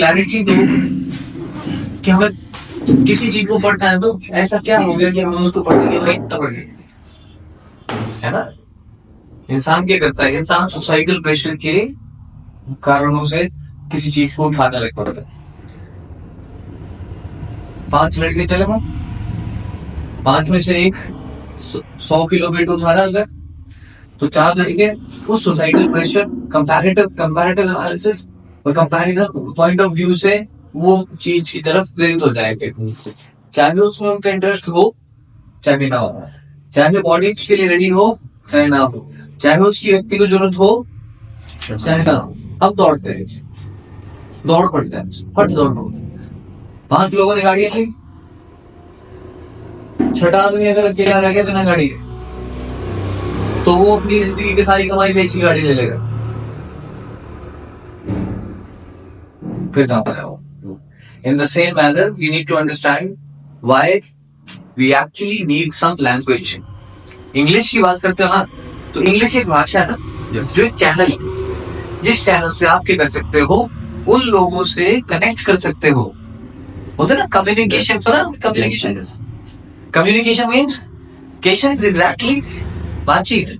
Clarity दो कि हमें किसी चीज को पढ़ना है तो ऐसा क्या हो गया कि हमें उसको पढ़ने की आवश्यकता पड़ गई, है ना। इंसान क्या करता है, इंसान सोसाइटल प्रेशर के कारणों से किसी चीज को उठाने लग पड़ता है। 5 लड़के चले गए, 5 में से एक 100 किलो वेट उठा रहा अगर, तो 4 लड़के उस सोसाइटल प्रेशर, कंपैरेटिव एनालिसिस और कंपैरिजन पॉइंट ऑफ व्यू से वो चीज की तरफ प्रेरित हो जाएंगे, चाहे उसमें उनका इंटरेस्ट हो चाहे ना हो, चाहे बॉडी के लिए रेडी हो चाहे ना हो, चाहे उसकी व्यक्ति को जरूरत हो चाहे ना हो। अब दौड़ते हैं, दौड़ पड़ते हैं, फट दौड़ पड़ते हैं। 5 लोगों ने गाड़ियां ली, 6ठा आदमी अगर अकेला रह गया बिना गाड़ी के, तो वो अपनी जिंदगी की सारी कमाई बेच के गाड़ी ले लेगा, फिर कहां पर है वो। In the same manner, we need to understand why we actually need some language. English की बात करते हो ना, तो इंग्लिश एक भाषा है ना, जो एक चैनल, जिस चैनल से आप क्या कर सकते हो, उन लोगों से कनेक्ट कर सकते हो। होता है ना communication, communication means cation is exactly बातचीत,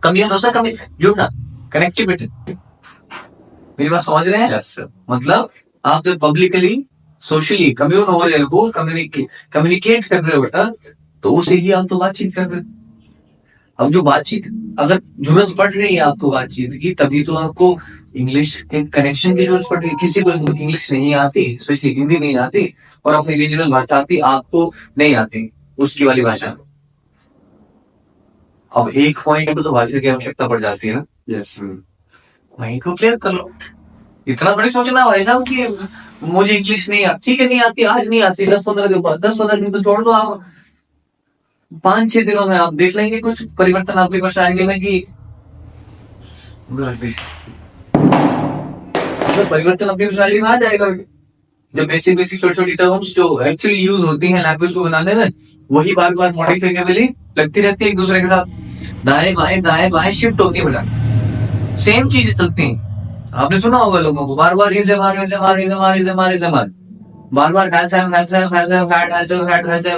कम्युन होता है जुड़ना, कनेक्टिविटी। मेरी बात समझ रहे हैं? मतलब आप जब पब्लिकली सोशली कम्यून हो रहे हो, कम्युनिकेट कर रहे हो बेटा, तो उसे ही आप तो बातचीत कर रहे हो। अब जो बातचीत, अगर जरूरत पड़ रही है आपको बातचीत की, तभी तो आपको इंग्लिश के कनेक्शन की जरूरत पड़ रही है। किसी को इंग्लिश नहीं आती, स्पेशली हिंदी नहीं आती, और अपनी रीजनल भाषा आती, आपको नहीं आती उसकी वाली भाषा। अब एक पॉइंट पे तो भाषा की आवश्यकता पड़ जाती है ना। यस, वहीं को क्लियर कर लो। इतना थोड़ी सोचना भाई साहब कि मुझे इंग्लिश नहीं आती, ठीक है नहीं आती, आज नहीं आती, 10-15 दिन बाद, 10-15 दिन तो छोड़ दो, आप 5-6 दिनों में आप देख लेंगे कुछ परिवर्तन आपके पास आएंगे में कि परिवर्तन अपनी पर्सनालिटी में आ जाएगा। जब बेसिक छोटी छोटी टर्म्स जो एक्चुअली यूज होती हैं लैंग्वेज को बनाने में, वही बार बार मॉडिफाइबली लगती रहती है एक दूसरे के साथ, दाएं बाएं शिफ्ट होती है बेटा, सेम चीजें चलती हैं। आपने सुना होगा लोगों को बार बार बार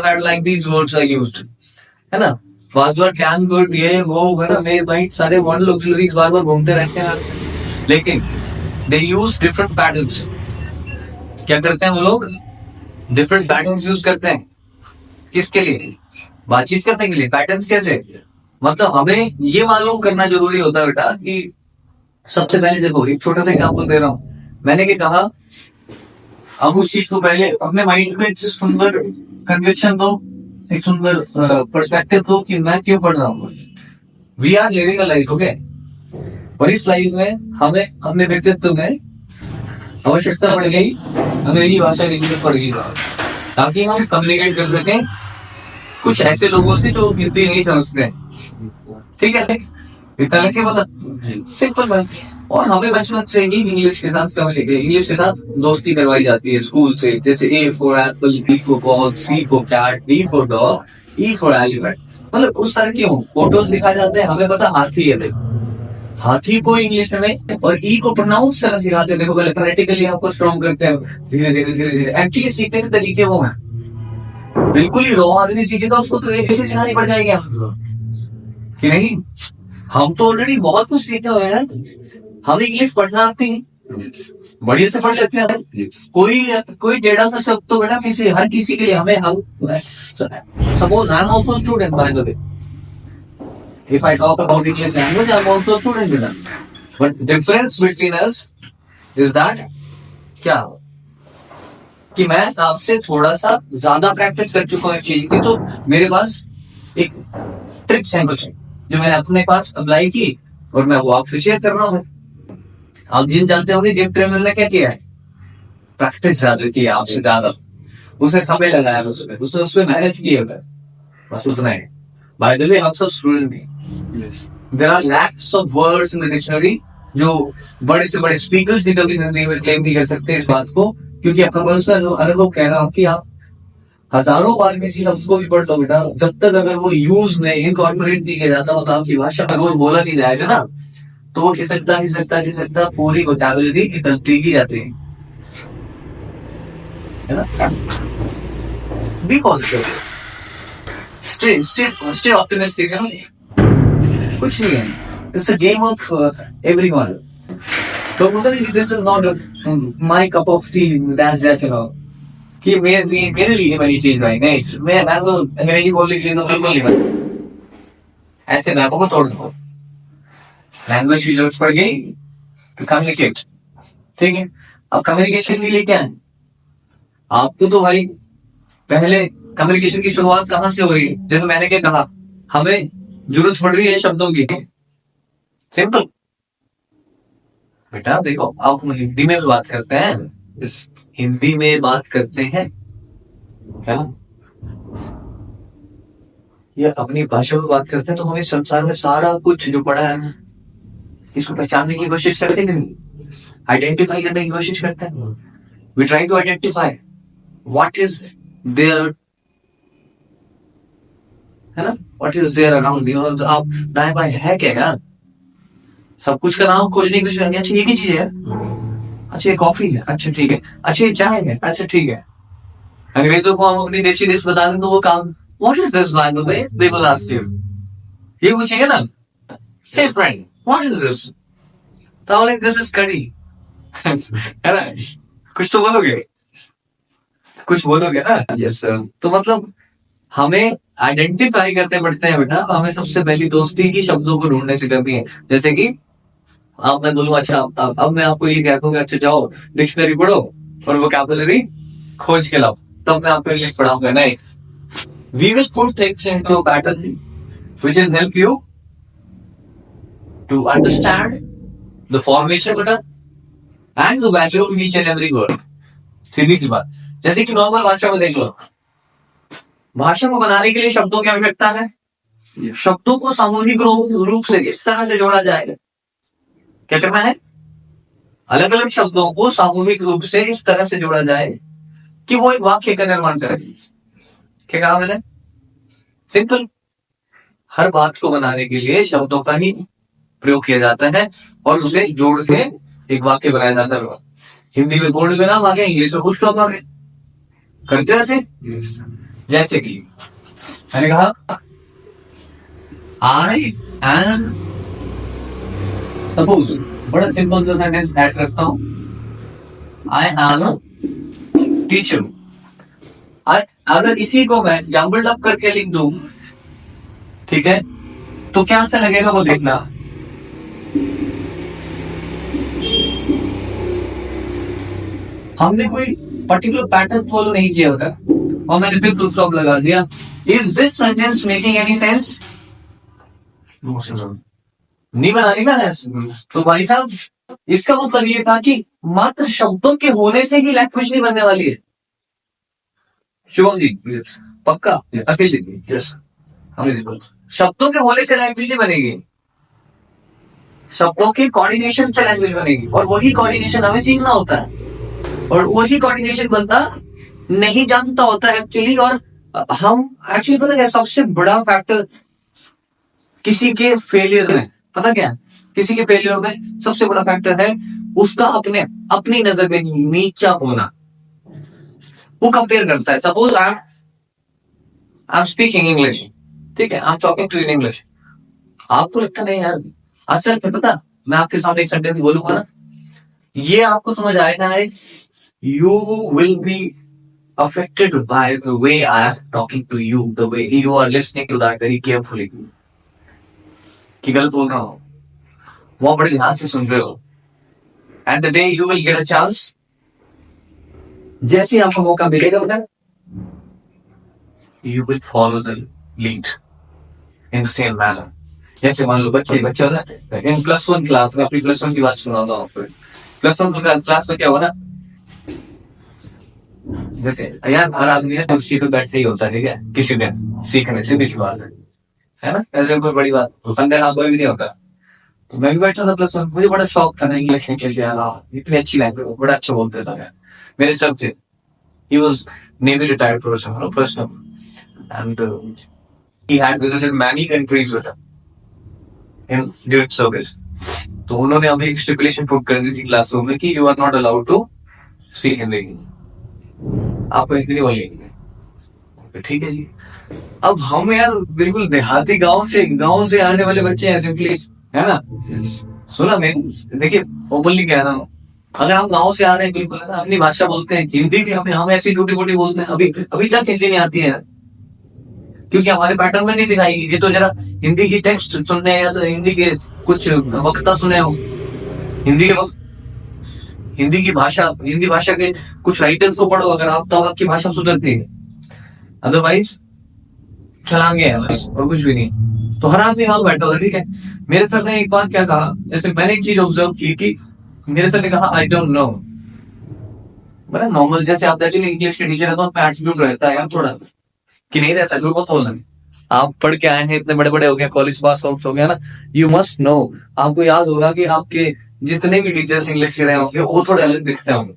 बार like these words are used, है ना। बार कैन गुड, ये वो, है ना, मेरे भाई सारे वर्ड ऑक्सिलरीज बार बार घूमते रहते हैं, लेकिन दे यूज डिफरेंट पैटर्न्स। क्या करते हैं वो लोग? डिफरेंट पैटर्न्स यूज करते हैं। किसके लिए? बातचीत करने के लिए। पैटर्न्स कैसे? मतलब हमें ये मालूम करना जरूरी होता है बेटा कि सबसे पहले देखो, एक छोटा सा एग्जाम्पल दे रहा हूं। मैंने क्या कहा, अब उस चीज को पहले अपने माइंड को एक सुंदर कन्विक्शन दो, एक सुंदर पर्सपेक्टिव दो कि मैं क्यों पढ़ रहा हूँ। We are living a life, okay, और इस लाइफ में हमें अपने व्यक्तित्व में आवश्यकता पड़ गई अंग्रेजी भाषा की जरूरत पड़ गई, ताकि हम कम्युनिकेट कर सकें कुछ ऐसे लोगों से जो हिंदी नहीं समझते। ठीक है, इतना लिखे पता, सिंपल बात। और हमें बचपन से ही इंग्लिश के साथ दोस्ती करवाई जाती है स्कूल से, जैसे A for apple, B for ball, C for cat, D for dog, E for elephant। मतलब उस तरह की फोटोज दिखाए जाते हैं, हमें पता हाथी है, हाथी को इंग्लिश में, और ई को प्रोनाउंस करना सिखाते हैं। देखो पहले फोनेटिकली आपको स्ट्रॉन्ग करते हैं, धीरे धीरे एक्चुअली सीखने के तरीके वो हैं। बिल्कुल ही रॉ आदमी सीखेगा उसको तो ABC सिखानी पड़ जाएगी कि नहीं। हम तो ऑलरेडी बहुत कुछ सीखे हुए हैं, हम इंग्लिश पढ़ना आती है, बढ़िया से पढ़ लेते हैं। कोई टेढ़ा सा शब्द तो बेटा हर किसी के लिए हम suppose I am also student bye the way, if I talk about English language, I'm also a student with them. But the difference between us is that क्या कि मैं आपसे थोड़ा सा ज्यादा प्रैक्टिस कर चुका हूँ एक चीज की, तो मेरे पास एक ट्रिक्स हैं कुछ जो मैंने अपने पास अप्लाई की और मैं वो आपसे शेयर कर रहा हूँ। आप जिन जानते होंगे जेब ट्रेनर ने क्या किया है, प्रैक्टिस ज्यादा की है आपसे ज्यादा, उसने समय लगाया उसमें मेहनत की है, बस उतना है। By the way, हम सब स्टूडेंट हैं। There are lakhs of words in the dictionary जो बड़े से बड़े स्पीकर्स भी कभी हिंदी में क्लेम नहीं कर सकते इस बात को, क्योंकि अपना पर्सनल अनुभव कह रहा हूँ कि आप हजारों बार किसी शब्द को भी पढ़ लो बेटा, जब तक अगर वो यूज में इनकॉर्पोरेट नहीं किया जाता, मतलब आपकी भाषा में रोज बोला नहीं जाएगा ना, तो वो खिसकता पूरी वोकैबुलरी निकलती ही जाती है। है ना? बी पॉजिटिव, स्टे ऑप्टिमिस्टिक, है ना? कुछ नहीं है, it's a game of everyone. तो this is not my cup of tea, that's you know कि मेरे लिए बनी चीज भाई, नहीं मैं तो अंग्रेजी बोलने के लिए तो बिल्कुल नहीं बना। ऐसे मैपों को तोड़ दो, लैंग्वेज की जरूरत पड़ गई तो कम्युनिकेट, ठीक है? अब कम्युनिकेशन के लिए क्या है? आपको तो भाई पहले कम्युनिकेशन की शुरुआत कहां से हो रही है? जैसे मैंने क्या कहा, हमें जरूरत पड़ रही है शब्दों की, सिंपल। बेटा देखो, आप हम हिंदी में बात करते हैं, हिंदी में बात करते हैं, है ना? या अपनी भाषा में बात करते हैं तो हमें संसार में सारा कुछ जो पड़ा है इसको पहचानने की कोशिश करते हैं, आइडेंटिफाई करने की कोशिश करते हैं। We try to identify what is there, है ना? What is there around you. आप दाएं बाएं है क्या यार? सब कुछ का नाम खोजने की कोशिश करेंगे, अच्छा ये की चीज है, अच्छा ये कॉफी है, अच्छा ठीक है, अच्छा ये चाय है, अच्छा ठीक है। अंग्रेजों को हम अपनी देशी डिश बता दें तो वो काम, what is this by the way, they will ask you, ये पूछेंगे ना, hey friend what is this, तो लाइक दिस इज कड़ी, है ना? कुछ तो बोलोगे, कुछ बोलोगे ना? Yes sir. तो मतलब हमें आइडेंटिफाई करने पड़ते हैं बेटा, हमें सबसे पहली दोस्ती की शब्दों को ढूंढने से करनी है। जैसे कि अब मैं बोलूँ, अच्छा अब मैं आपको ये कह दूंगा, अच्छा जाओ डिक्शनरी पढ़ो और वोकैबुलरी खोज के लाओ, तब मैं आपको इंग्लिश पढ़ाऊंगा, नहीं। We will put things into a pattern which will help you to understand the formation बेटा and the value of each and every word. सीधी सी बात, जैसे कि नॉर्मल भाषा में देख लो, भाषा को बनाने के लिए शब्दों की आवश्यकता है, शब्दों को सामूहिक रूप से इस तरह से जोड़ा जाएगा, क्या करना है? अलग अलग शब्दों को सामूहिक रूप से इस तरह से जोड़ा जाए कि वो एक वाक्य का निर्माण करे। क्या कहा मैंने? सिंपल। हर बात को बनाने के लिए शब्दों का ही प्रयोग किया जाता है और उसे जोड़ के एक वाक्य बनाया जाता है। हिंदी में पूर्ण विराम आ गया, इंग्लिश में फुल स्टॉप आ गया, करते ऐसे। जैसे कि मैंने कहा, आई एम, सपोज बड़ा सिंपल सा सेंटेंस ऐड रखता हूं, आई एम अ टीचर। अगर इसी को मैं जम्बल्ड अप करके लिख दूं, ठीक है, तो क्या आंसर लगेगा वो देखना। हमने कोई पर्टिकुलर पैटर्न फॉलो नहीं किया होता और मैंने फिर फुल स्टॉप लगा दिया। Is this sentence making any sense? नहीं बना रही ना सेंस। तो भाई साहब, इसका मतलब ये था कि मात्र शब्दों के होने से ही लैंग्वेज नहीं बनने वाली है। शुभम जी पक्का? अकेले यस, शब्दों के होने से लैंग्वेज नहीं बनेगी, शब्दों के कोऑर्डिनेशन से लैंग्वेज बनेगी, और वही कोऑर्डिनेशन हमें सीखना होता है, और वही कोऑर्डिनेशन बनता नहीं जानता होता है एक्चुअली। और हम एक्चुअली पता क्या सबसे बड़ा फैक्टर किसी के फेलियर में, पता क्या किसी के फेलियर में सबसे बड़ा फैक्टर है उसका अपनी नजर में नीचा होना। वो कंपेयर करता है, suppose I am speaking English, ठीक है, I am talking to in English, आपको लगता नहीं यार, असल में पता मैं आपके सामने एक सेंटेंस बोलूंगा ना, ये आपको समझ आएगा है, you will be affected by the way I am talking to you, the way you are listening to that very carefully. कि गलत बोल रहा हूं, वो बड़े ध्यान से सुन रहे हो, and the day you will get a chance, जैसे आपको मौका मिलेगा ना, you will follow the lead in the same manner. जैसे मान लो बच्चे होता है इन +1 क्लास में, अपनी +1 की बात सुनाता हूँ आपको। +1 क्लास में क्या हुआ ना, जैसे यार हर आदमी है कुर्सी पे बैठे ही होता है, ठीक है, किसी दिन सीखने से, सीधी बात है ना, ऐसे कोई बड़ी बात फंडे हाथ कोई भी नहीं होता। तो मैं भी बैठा था +1, मुझे बड़ा शौक था ना इंग्लिश यार, इतनी अच्छी लैंग्वेज, बड़ा अच्छा बोलते था मेरे सर थे, he was Navy retired person, and he had visited many countries with him in during service. तो उन्होंने अभी एक स्टिपुलेशन पुट कर दी थी क्लासरूम में कि you are not allowed to speak Hindi. आपको हिंदी नहीं बोलेंगे, ठीक है जी। अब हम यार बिल्कुल देहाती गांव से आने वाले बच्चे हैं सिंपली, है ना। सुना मैं, देखिए ओपनली कह रहा हूँ, अगर हम गांव से आ रहे हैं बिल्कुल है ना, अपनी भाषा बोलते हैं, हिंदी भी हम ऐसी टूटी फूटी बोलते हैं, अभी अभी तक हिंदी नहीं आती है यार, क्योंकि हमारे पैटर्न में नहीं सिखाई। ये तो जरा हिंदी की टेक्स्ट सुनने हैं या तो हिंदी के कुछ वक्ता सुने हो, हिंदी के वक्त, हिंदी भाषा के कुछ राइटर्स को पढ़ो, अगर आप, तो आपकी भाषा सुधरती है, अदरवाइज छलांगे हैं बस, और कुछ भी नहीं। तो हर आदमी हाल बैठा होता, ठीक है। मेरे सर ने एक बात क्या कहा, जैसे मैंने एक चीज ऑब्जर्व की कि मेरे सर ने कहा आई डोंट नो, बड़ा नॉर्मल, जैसे आप एक्चुअली इंग्लिश के टीचर है तो एटीट्यूड रहता है यार थोड़ा, कि नहीं रहता, झूठ मत बोलना। आप पढ़ के आए हैं, इतने बड़े बड़े हो गए, कॉलेज पास आउट हो गया ना, यू मस्ट नो, आपको याद होगा कि आपके जितने भी टीचर्स इंग्लिश के रहे होंगे वो थोड़े अलग दिखते होंगे,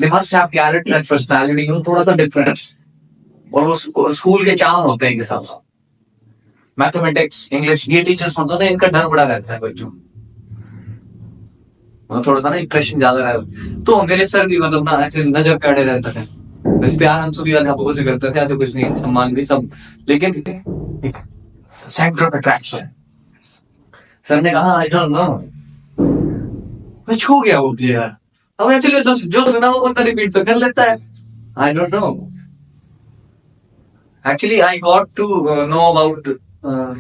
they must have character and personality, थोड़ा सा डिफरेंट, और वो स्कूल के चार्म होते हैं के हिसाब से। मैथमेटिक्स, इंग्लिश, ये टीचर्स होते हैं, इनका डर बड़ा रहता है बच्चों, थोड़ा सा ना इंप्रेशन ज्यादा रहा। तो मेरे सर भी मतलब ना ऐसे नजर पे अड़े रहते थे, वैसे प्यार हम सभी अध्यापकों से करते थे, ऐसे कुछ नहीं, सम्मान भी सब, लेकिन सेंटर ऑफ अट्रैक्शन। सर ने कहा आई डोंट नो, मैं छू गया वो यार, अब एक्चुअली जो सुना वो बंदा रिपीट तो कर लेता है, I don't know. Actually I got to know about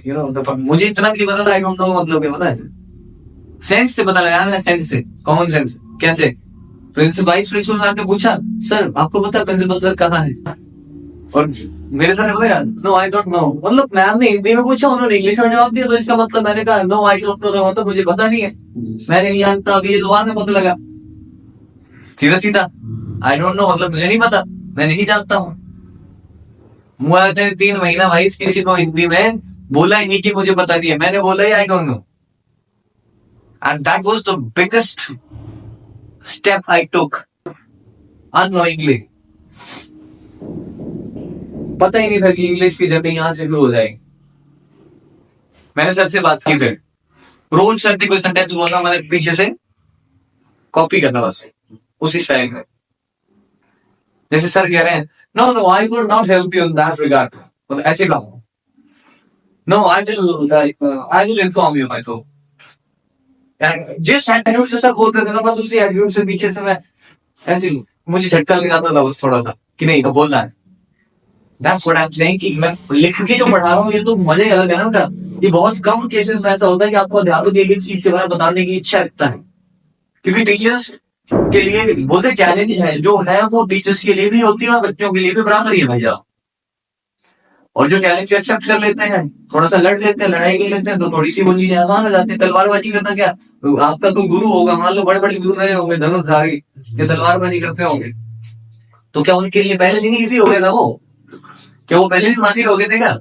you know, मुझे इतना भी पता था आई डोंट नो मतलब क्या पता है, सेंस से पता लगा मैंने, सेंस से, कॉमन सेंस। कैसे? प्रिंसिपल मैम ने पूछा, सर आपको पता है प्रिंसिपल सर कहाँ है, और मेरे सर ने बताया नो आई डोंट नो, मतलब मैम ने हिंदी में पूछा, उन्होंने इंग्लिश में जवाब दिया, तो इसका मतलब मैंने कहा नो आई डोंट नो, मतलब मुझे पता नहीं है, मैंने नहीं जानता, अभी ये दोबारा में पता लगा, सीधा सीधा आई डोंट नो मतलब मुझे नहीं पता, मैं नहीं जानता हूँ। मुझे 3 महीना भाई किसी को हिंदी में बोला ही नहीं कि मुझे पता नहीं है, मैंने बोला ही I don't know, and that was the biggest step I took unknowingly. पता ही नहीं था कि इंग्लिश की जर्नी यहां से शुरू हो जाएगी। मैंने सर से बात की, फिर रोज सर ने कोई सेंटेंस बोलना, मैंने पीछे से कॉपी करना बस उसी स्टाइल में, जैसे सर कह रहे हैं no no I will not help you in that regard, मतलब ऐसे कहो, no I will inform you my so, जिस एटीट्यूड से सब बोलते थे ना, बस उसी एटीट्यूड से पीछे से मैं ऐसे मुझे झटका लगाता था बस थोड़ा सा, कि नहीं तो बोलना है। That's what I'm saying, कि मैं लिख के जो पढ़ा रहा हूँ ये तो मजे अलग है ना उनका। ये बहुत कम केसेस में ऐसा होता है कि आपको अध्यापक एक एक चीज के बारे में बताने की इच्छा रखता है, क्योंकि टीचर्स के लिए बोलते चैलेंज है जो है वो टीचर्स के लिए भी होती है और बच्चों के लिए भी बराबर ही है भैया। और जो चैलेंज को एक्सेप्ट कर लेते हैं, थोड़ा सा लड़ लेते हैं, लड़ाई कर लेते हैं, तो थोड़ी सी वो चीजें आसान हो जाती है। तलवारबाजी करना क्या, आपका कोई गुरु होगा, मान लो बड़े बड़े गुरु रहे होंगे, धनुषधारी, ये तलवारबाजी करते होंगे, तो क्या उनके लिए पहले दिन इजी हो गया था वो, क्या वो पहले दिन माहिर हो गए थे क्या?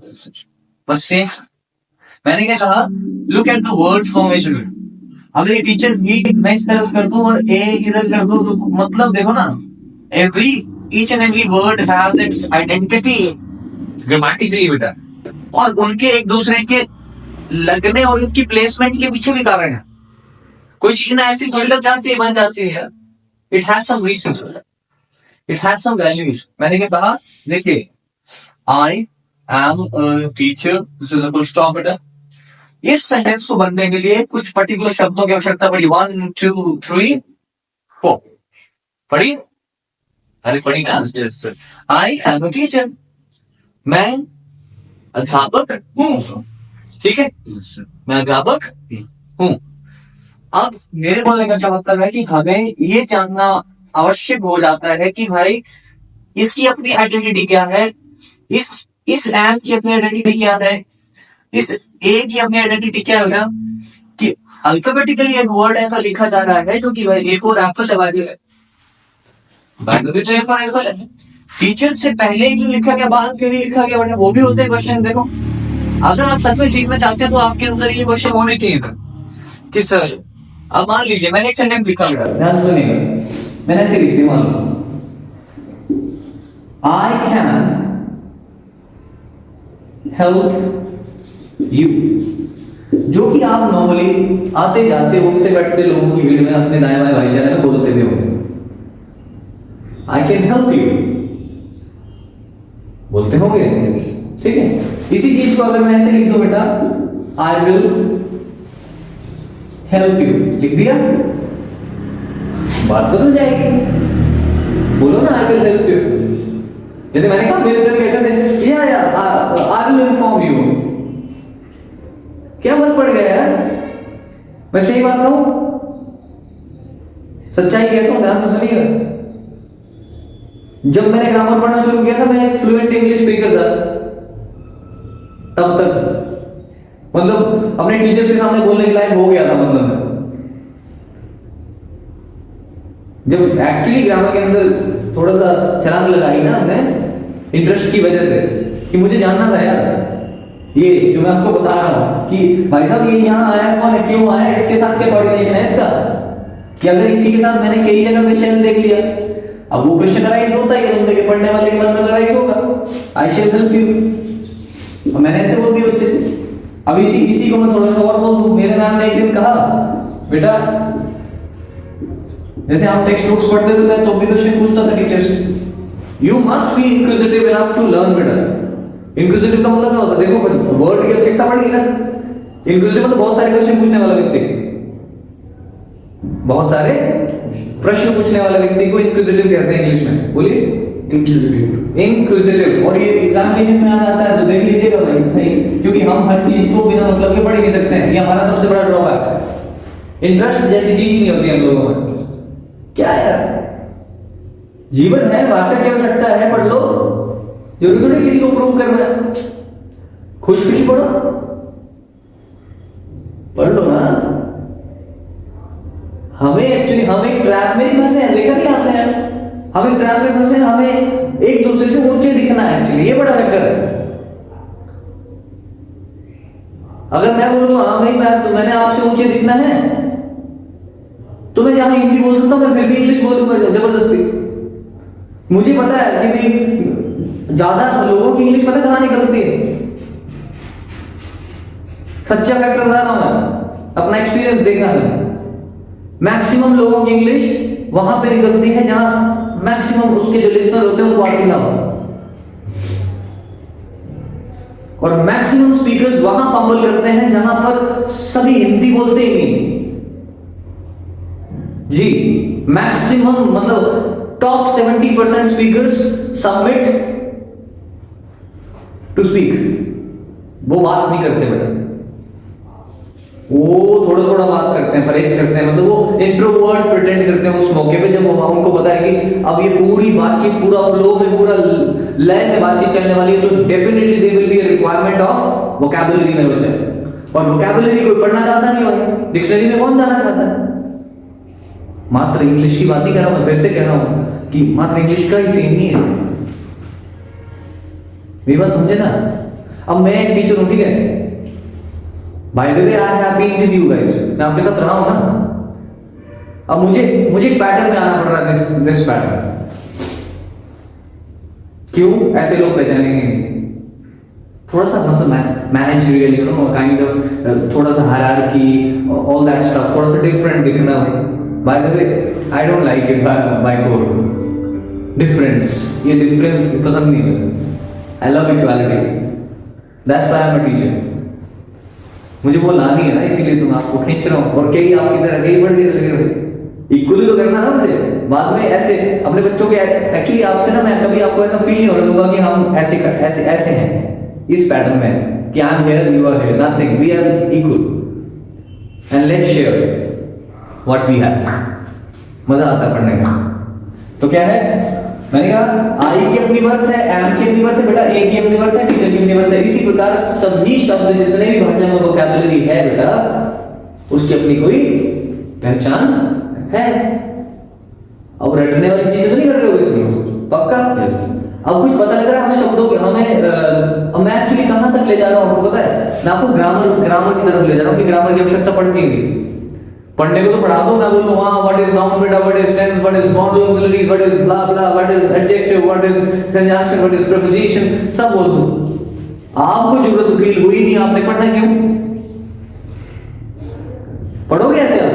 बस सेम मैंने क्या कहा, look at the word formation. अगर ये टीचर बी मैं इस तरफ कर दूं और ए इधर कर दूं, तो मतलब देखो ना, each and every word has its identity grammatically बेटा, और उनके एक दूसरे के लगने और उनकी प्लेसमेंट के पीछे भी कारण है। कोई चीज ना ऐसी बिल्डअप जाती है, बन जाती है, it has some reason, it has some values. मैंने क्या कहा, देखिए I am a teacher, this is a full stop बेटा। इस सेंटेंस को बनने के लिए कुछ पर्टिकुलर शब्दों की आवश्यकता पड़ी, 1 2 3 4 पढ़ी, अरे पढ़ी ना, yes sir. I am a teacher, मैं अध्यापक हूं, ठीक है, मैं अध्यापक हूं। अब मेरे बोलने का क्या मतलब है कि हमें ये जानना आवश्यक हो जाता है कि भाई इसकी अपनी आइडेंटिटी क्या है, इस एम की अपनी आइडेंटिटी क्या है, इस ए की अपनी आइडेंटिटी क्या है, कि अल्फाबेटिकली एक वर्ड ऐसा लिखा जा रहा है जो कि भाई ए फॉर एप्पल है, तो ए फॉर एप्पल है। टीचर से पहले क्यों लिखा गया, बाद क्यों नहीं लिखा गया, वो भी होते हैं क्वेश्चन। देखो अगर आप सच में सीखना चाहते हैं तो आपके अंदर ये क्वेश्चन होने चाहिए था कि सर, अब मान लीजिए मैंने एक सेंटेंस लिखा हुआ है, ध्यान सुनिएगा, मैंने ऐसे लिख दिया, मान लो आई कैन हेल्प यू, जो कि आप नॉर्मली आते जाते उठते बैठते लोगों की भीड़ में अपने दाएं बाएं भाईचारे में बोलते भी हो। आई कैन हेल्प यू बोलते होंगे, ठीक है। इसी चीज को अगर मैं ऐसे लिख दूं बेटा, आई विल हेल्प यू, लिख दिया, बात बदल जाएगी। बोलो ना आई विल हेल्प यू। जैसे मैंने कहा मेरे सर कहते थे या आई विल इन्फॉर्म यू, क्या फर्क पड़ गया यार, मैं सही बात कहूं, सच्चाई कहता हूं, ध्यान से सुनिएगा। जब मैंने ग्रामर पढ़ना शुरू किया था, मैं एक फ्लुएंट इंग्लिश स्पीकर था तब तक, मतलब अपने टीचर्स के सामने बोलने के लायक हो गया था। मतलब जब एक्चुअली ग्रामर के अंदर थोड़ा सा छलांग लगाई ना हमने, इंटरेस्ट की वजह से, कि मुझे जानना था यार, ये जो मैं आपको बता रहा हूं कि भाई साहब ये यहाँ आया कौन है, क्यों आया, इसके साथ क्या कोऑर्डिनेशन है इसका, कि अगर इसी के साथ मैंने कई जगह पे शेल देख लिया, अब वो क्वेश्चन अराइज होता है बंदे के पढ़ने वाले के मन में अराइज होगा, आई शैल हेल्प यू। और मैंने ऐसे बोल दिया बच्चे। अब इसी को मैं थोड़ा सा और बोल दूं, मेरे मैम ने एक दिन कहा बेटा, जैसे हम टेक्स्ट बुक्स पढ़ते थे मैं तो भी क्वेश्चन पूछता था टीचर से, you must be inquisitive enough to learn बेटा। इंक्विजिटिव का मतलब क्या होता है, देखो वर्ड की आवश्यकता पड़ेगी ना, इंक्विजिटिव मतलब बहुत सारे क्वेश्चन पूछने वाला व्यक्ति, बहुत सारे प्रश्न पूछने वाले व्यक्ति को इंक्विजिटिव कहते हैं इंग्लिश में, बोलिए इंक्विजिटिव। और ये एग्जामिनेशन में आ जाता है तो देख लीजिएगा भाई, क्योंकि हम हर चीज को बिना मतलब के पढ़ ही नहीं सकते हैं, ये हमारा सबसे बड़ा ड्रॉबैक है। इंटरेस्ट जैसी चीज ही नहीं होती हम लोगों में। क्या यार, जीवन है, भाषा की आवश्यकता है, पढ़ लो, जरूरी थोड़ी किसी को प्रूव करना है, खुश खुशी पढ़ो, पढ़ लो ना। हमें एक्चुअली हम एक ट्रैप में नहीं फंसे हैं, देखा नहीं आपने यार, हम एक ट्रैप में फंसे हैं, हमें एक दूसरे से ऊंचे दिखना है, एक्चुअली ये बड़ा फैक्टर है। अगर मैं बोलूंगा हाँ भाई मैंने आपसे ऊंचे दिखना है, तो मैं जहां हिंदी बोल सकता हूं मैं फिर भी इंग्लिश बोलूंगा जबरदस्ती। मुझे पता है कि भाई ज्यादा लोगों की इंग्लिश पता कहां निकलती है, सच्चा फैक्टर बता रहा हूं मैं, अपना एक्सपीरियंस देखा है। मैक्सिमम लोगों की इंग्लिश वहां पे निकलती है जहां मैक्सिमम उसके जो लिसनर होते हैं उनको आती ना हो, और मैक्सिमम स्पीकर्स वहां फंबल करते हैं जहां पर सभी हिंदी बोलते ही नहीं जी। मैक्सिमम मतलब top 70% speakers submit to speak, वो बात नहीं करते बेटा, वो थोड़ा थोड़ा बात करते हैं, परहेज करते हैं, मतलब वो इंट्रोवर्ट प्रिटेंड करते हैं उस मौके पे जब उनको पता है कि अब ये पूरी बातचीत पूरा फ्लो में पूरा लय में बातचीत चलने वाली है, तो definitely there will be a requirement of vocabulary मेरे बच्चे। और वोकैबुलरी कोई पढ़ना चाहता नहीं भाई, डिक्शनरी में कौन जाना चाहता है। मात्र इंग्लिश की बात नहीं कर रहा हूं, फिर से कह रहा हूं कि मात्र इंग्लिश का ही सीन नहीं है, मेरी बात समझे ना। अब मैं एक टीचर हूं, ठीक है, by the way I have been with you guys, मैं आपके साथ रहा हूं ना। अब मुझे एक पैटर्न में आना पड़ रहा है, दिस पैटर्न। क्यों ऐसे लोग पहचानेंगे, थोड़ा सा मतलब managerial, you know, kind of थोड़ा सा हायरार्की, ऑल दैट स्टफ, थोड़ा सा डिफरेंट दिखना। Bye the way I don't like it by code, difference, ये डिफरेंस पसंद नहीं है। I love equality, that's why I am a teacher. मुझे वो लानी है ना, इसीलिए तो मैं आपको खींच रहा हूँ, और कई आपकी तरह कई बढ़ गए, इक्वली तो करना ना मुझे। बाद में ऐसे अपने बच्चों के, एक्चुअली आपसे ना मैं कभी आपको ऐसा फील नहीं होने दूंगा कि हम ऐसे हैं इस पैटर्न में, कि I am here you are here, nothing, we are equal and let's share what we have. मजा आता है पढ़ने का। तो क्या है, मैंने कहा आई की अपनी वर्थ है, एम की अपनी वर्थ है बेटा, ए की अपनी वर्थ है, टीचर की अपनी वर्थ है। इसी प्रकार सभी शब्द जितने भी भाषा में वोकैबुलरी है बेटा, उसकी अपनी कोई पहचान है। अब रटने वाली चीजें तो नहीं कर रहे हो इसमें, पक्का? यस। अब कुछ पता लग रहा है हमें शब्दों के, हमें मैं एक्चुअली कहां तक ले जा रहा हूं आपको पता है? मैं आपको ग्रामर की तरफ ले जा रहा हूं कि ग्रामर की आवश्यकता पड़ती है। पढ़ने को तो पढ़ा दो, मैं बोलूं हाँ व्हाट इज नाउन बेटा, what is tense, what is modal auxiliary, what is blah blah, what is adjective, what is conjunction, what is preposition, सब बोल दूं। आपको जरूरत फील हुई नहीं, आपने पढ़ना क्यों? पढ़ोगे ऐसे आप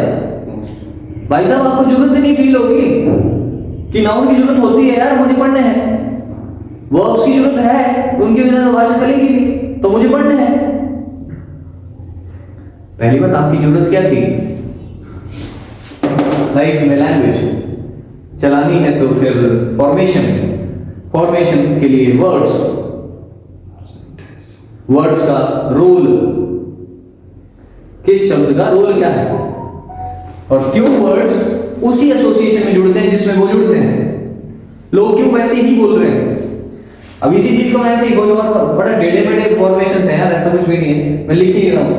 भाई साहब, आपको जरूरत नहीं फील होगी कि नाउन की जरूरत होती है यार, मुझे पढ़ने हैं। वर्ब्स की जरूरत है, उनके बिना तो भाषा चलेगी नहीं, तो मुझे पढ़ने हैं। पहली बात, आपकी जरूरत क्या थी? लाइफ में लैंग्वेज चलानी है, तो फिर फॉर्मेशन के लिए वर्ड्स का रोल, किस शब्द का रोल क्या है, और क्यों वर्ड्स उसी एसोसिएशन में जुड़ते हैं जिसमें वो जुड़ते हैं। लोग क्यों वैसे ही बोल रहे हैं? अब इसी चीज को मैं ऐसे ही कोई और बड़ा टेढ़े मेढ़े फॉर्मेशन है यार, ऐसा कुछ भी नहीं है, मैं लिख ही नहीं रहा हूं।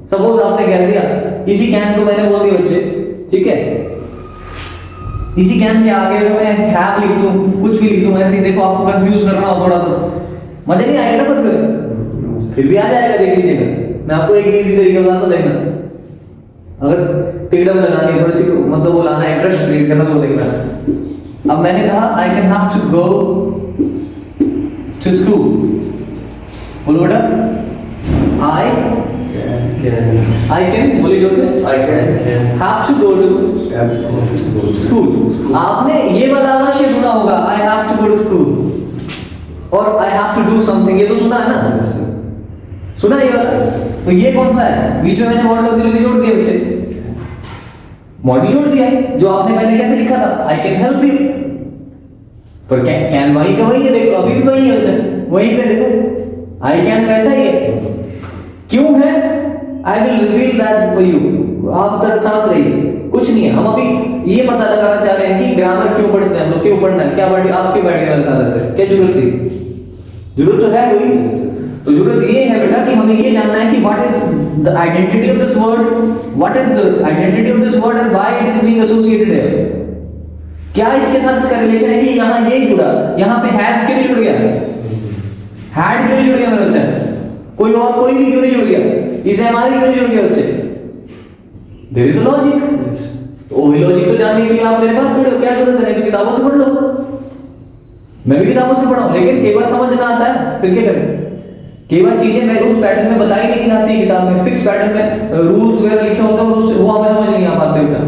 सपोज आपने कह दिया इसी कैन को मैंने बोल दिया बच्चे, ठीक है, इसी कैन के आगे अगर मैं हैव लिख दूं, कुछ भी लिख दूं, ऐसे ही देखो आपको कंफ्यूज करना हो थोड़ा सा, मजा नहीं आएगा ना, पर फिर भी आ जाएगा, देख लीजिएगा। मैं आपको एक इजी तरीका बताता हूं, देखना। अगर तिगड़म लगानी है, थोड़ी सी मतलब वो लाना है, इंटरेस्ट क्रिएट करना, तो वो देखना। अब मैंने कहा I can have to go to school, बोलो बेटा। I can बोलिए जोर से, I can have to go to school। आपने ये वाला अवश्य सुना होगा, I have to go to school और I have to do something, ये तो सुना है ना? सुना ये वाला? तो ये कौन सा है? बीच में मैंने मॉडल जोड़ दिया बच्चे, मॉडल जोड़ दिया है, जो आपने पहले कैसे लिखा था, I can help you, पर कैन वही का वही है, देखो अभी भी वही है बच्चे, वहीं पे देखो I can वैसा ही है। क्यों है? I will reveal that for you. आप तरह साथ रहिए, कुछ नहीं है। हम अभी ये पता लगाना चाह रहे हैं कि ग्रामर क्यों पढ़ते हैं हम लोग, क्यों पढ़ना है, क्या बात आपकी बैठे मेरे साथ ऐसे, क्या जरूरत थी? जरूरत तो है कोई, तो जरूरत ये है बेटा कि हमें ये जानना है कि what is the identity of this word, what is the identity of this word and why it is being associated here. क्या इसके साथ इसका रिलेशन है कि यहां ये जुड़ा, यहां पे हैज क्यों नहीं जुड़ गया, हैड क्यों नहीं जुड़ गया मेरा बच्चा, कोई और कोई भी क्यों नहीं जुड़ गया, इस एमआर क्यों नहीं जुड़ गया बच्चे? There is a logic. तो वही लॉजिक तो जानने के लिए आप मेरे पास खड़े हो, क्या जरूरत है? नहीं तो किताबों से पढ़ लो, मैं भी किताबों से पढ़ा हूं, लेकिन कई बार समझ ना आता है, फिर क्या करें? कई बार चीजें मैं उस पैटर्न में बताई नहीं जाती है किताब में, फिक्स पैटर्न में रूल्स वगैरह लिखे होते हैं, और वो हमें समझ नहीं आ पाते बेटा,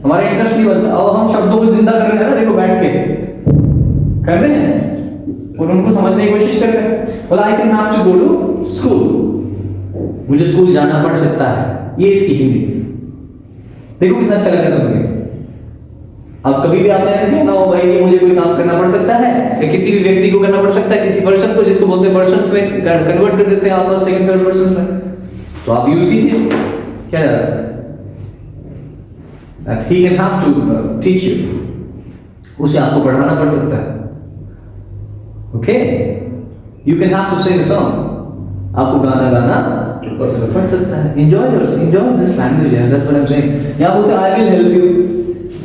हमारा इंटरेस्ट नहीं बनता। अब हम शब्दों को जिंदा कर रहे हैं ना, देखो बैठ के कर रहे हैं और उनको समझने की कोशिश कर रहे हैं। बोला I can have to go to school, मुझे स्कूल जाना पड़ सकता है, ये इसकी हिंदी। देखो कितना अच्छा लग रहा है सुन के। अब कभी भी आपने ऐसे कहना हो भाई कि मुझे कोई काम करना पड़ सकता है, या किसी भी व्यक्ति को करना पड़ सकता है, किसी पर्सन को, जिसको बोलते हैं पर्सन में कन्वर्ट कर देते हैं आप फर्स्ट सेकंड थर्ड पर्सन में, तो आप यूज कीजिए। क्या जा रहा है? That he can have to teach you, उसे आपको पढ़ाना पड़ सकता है। Okay, you can have to sing a song, आपको गाना पड़ सकता है। Enjoy this language, that's what I'm saying। यहाँ बोलते I will help you,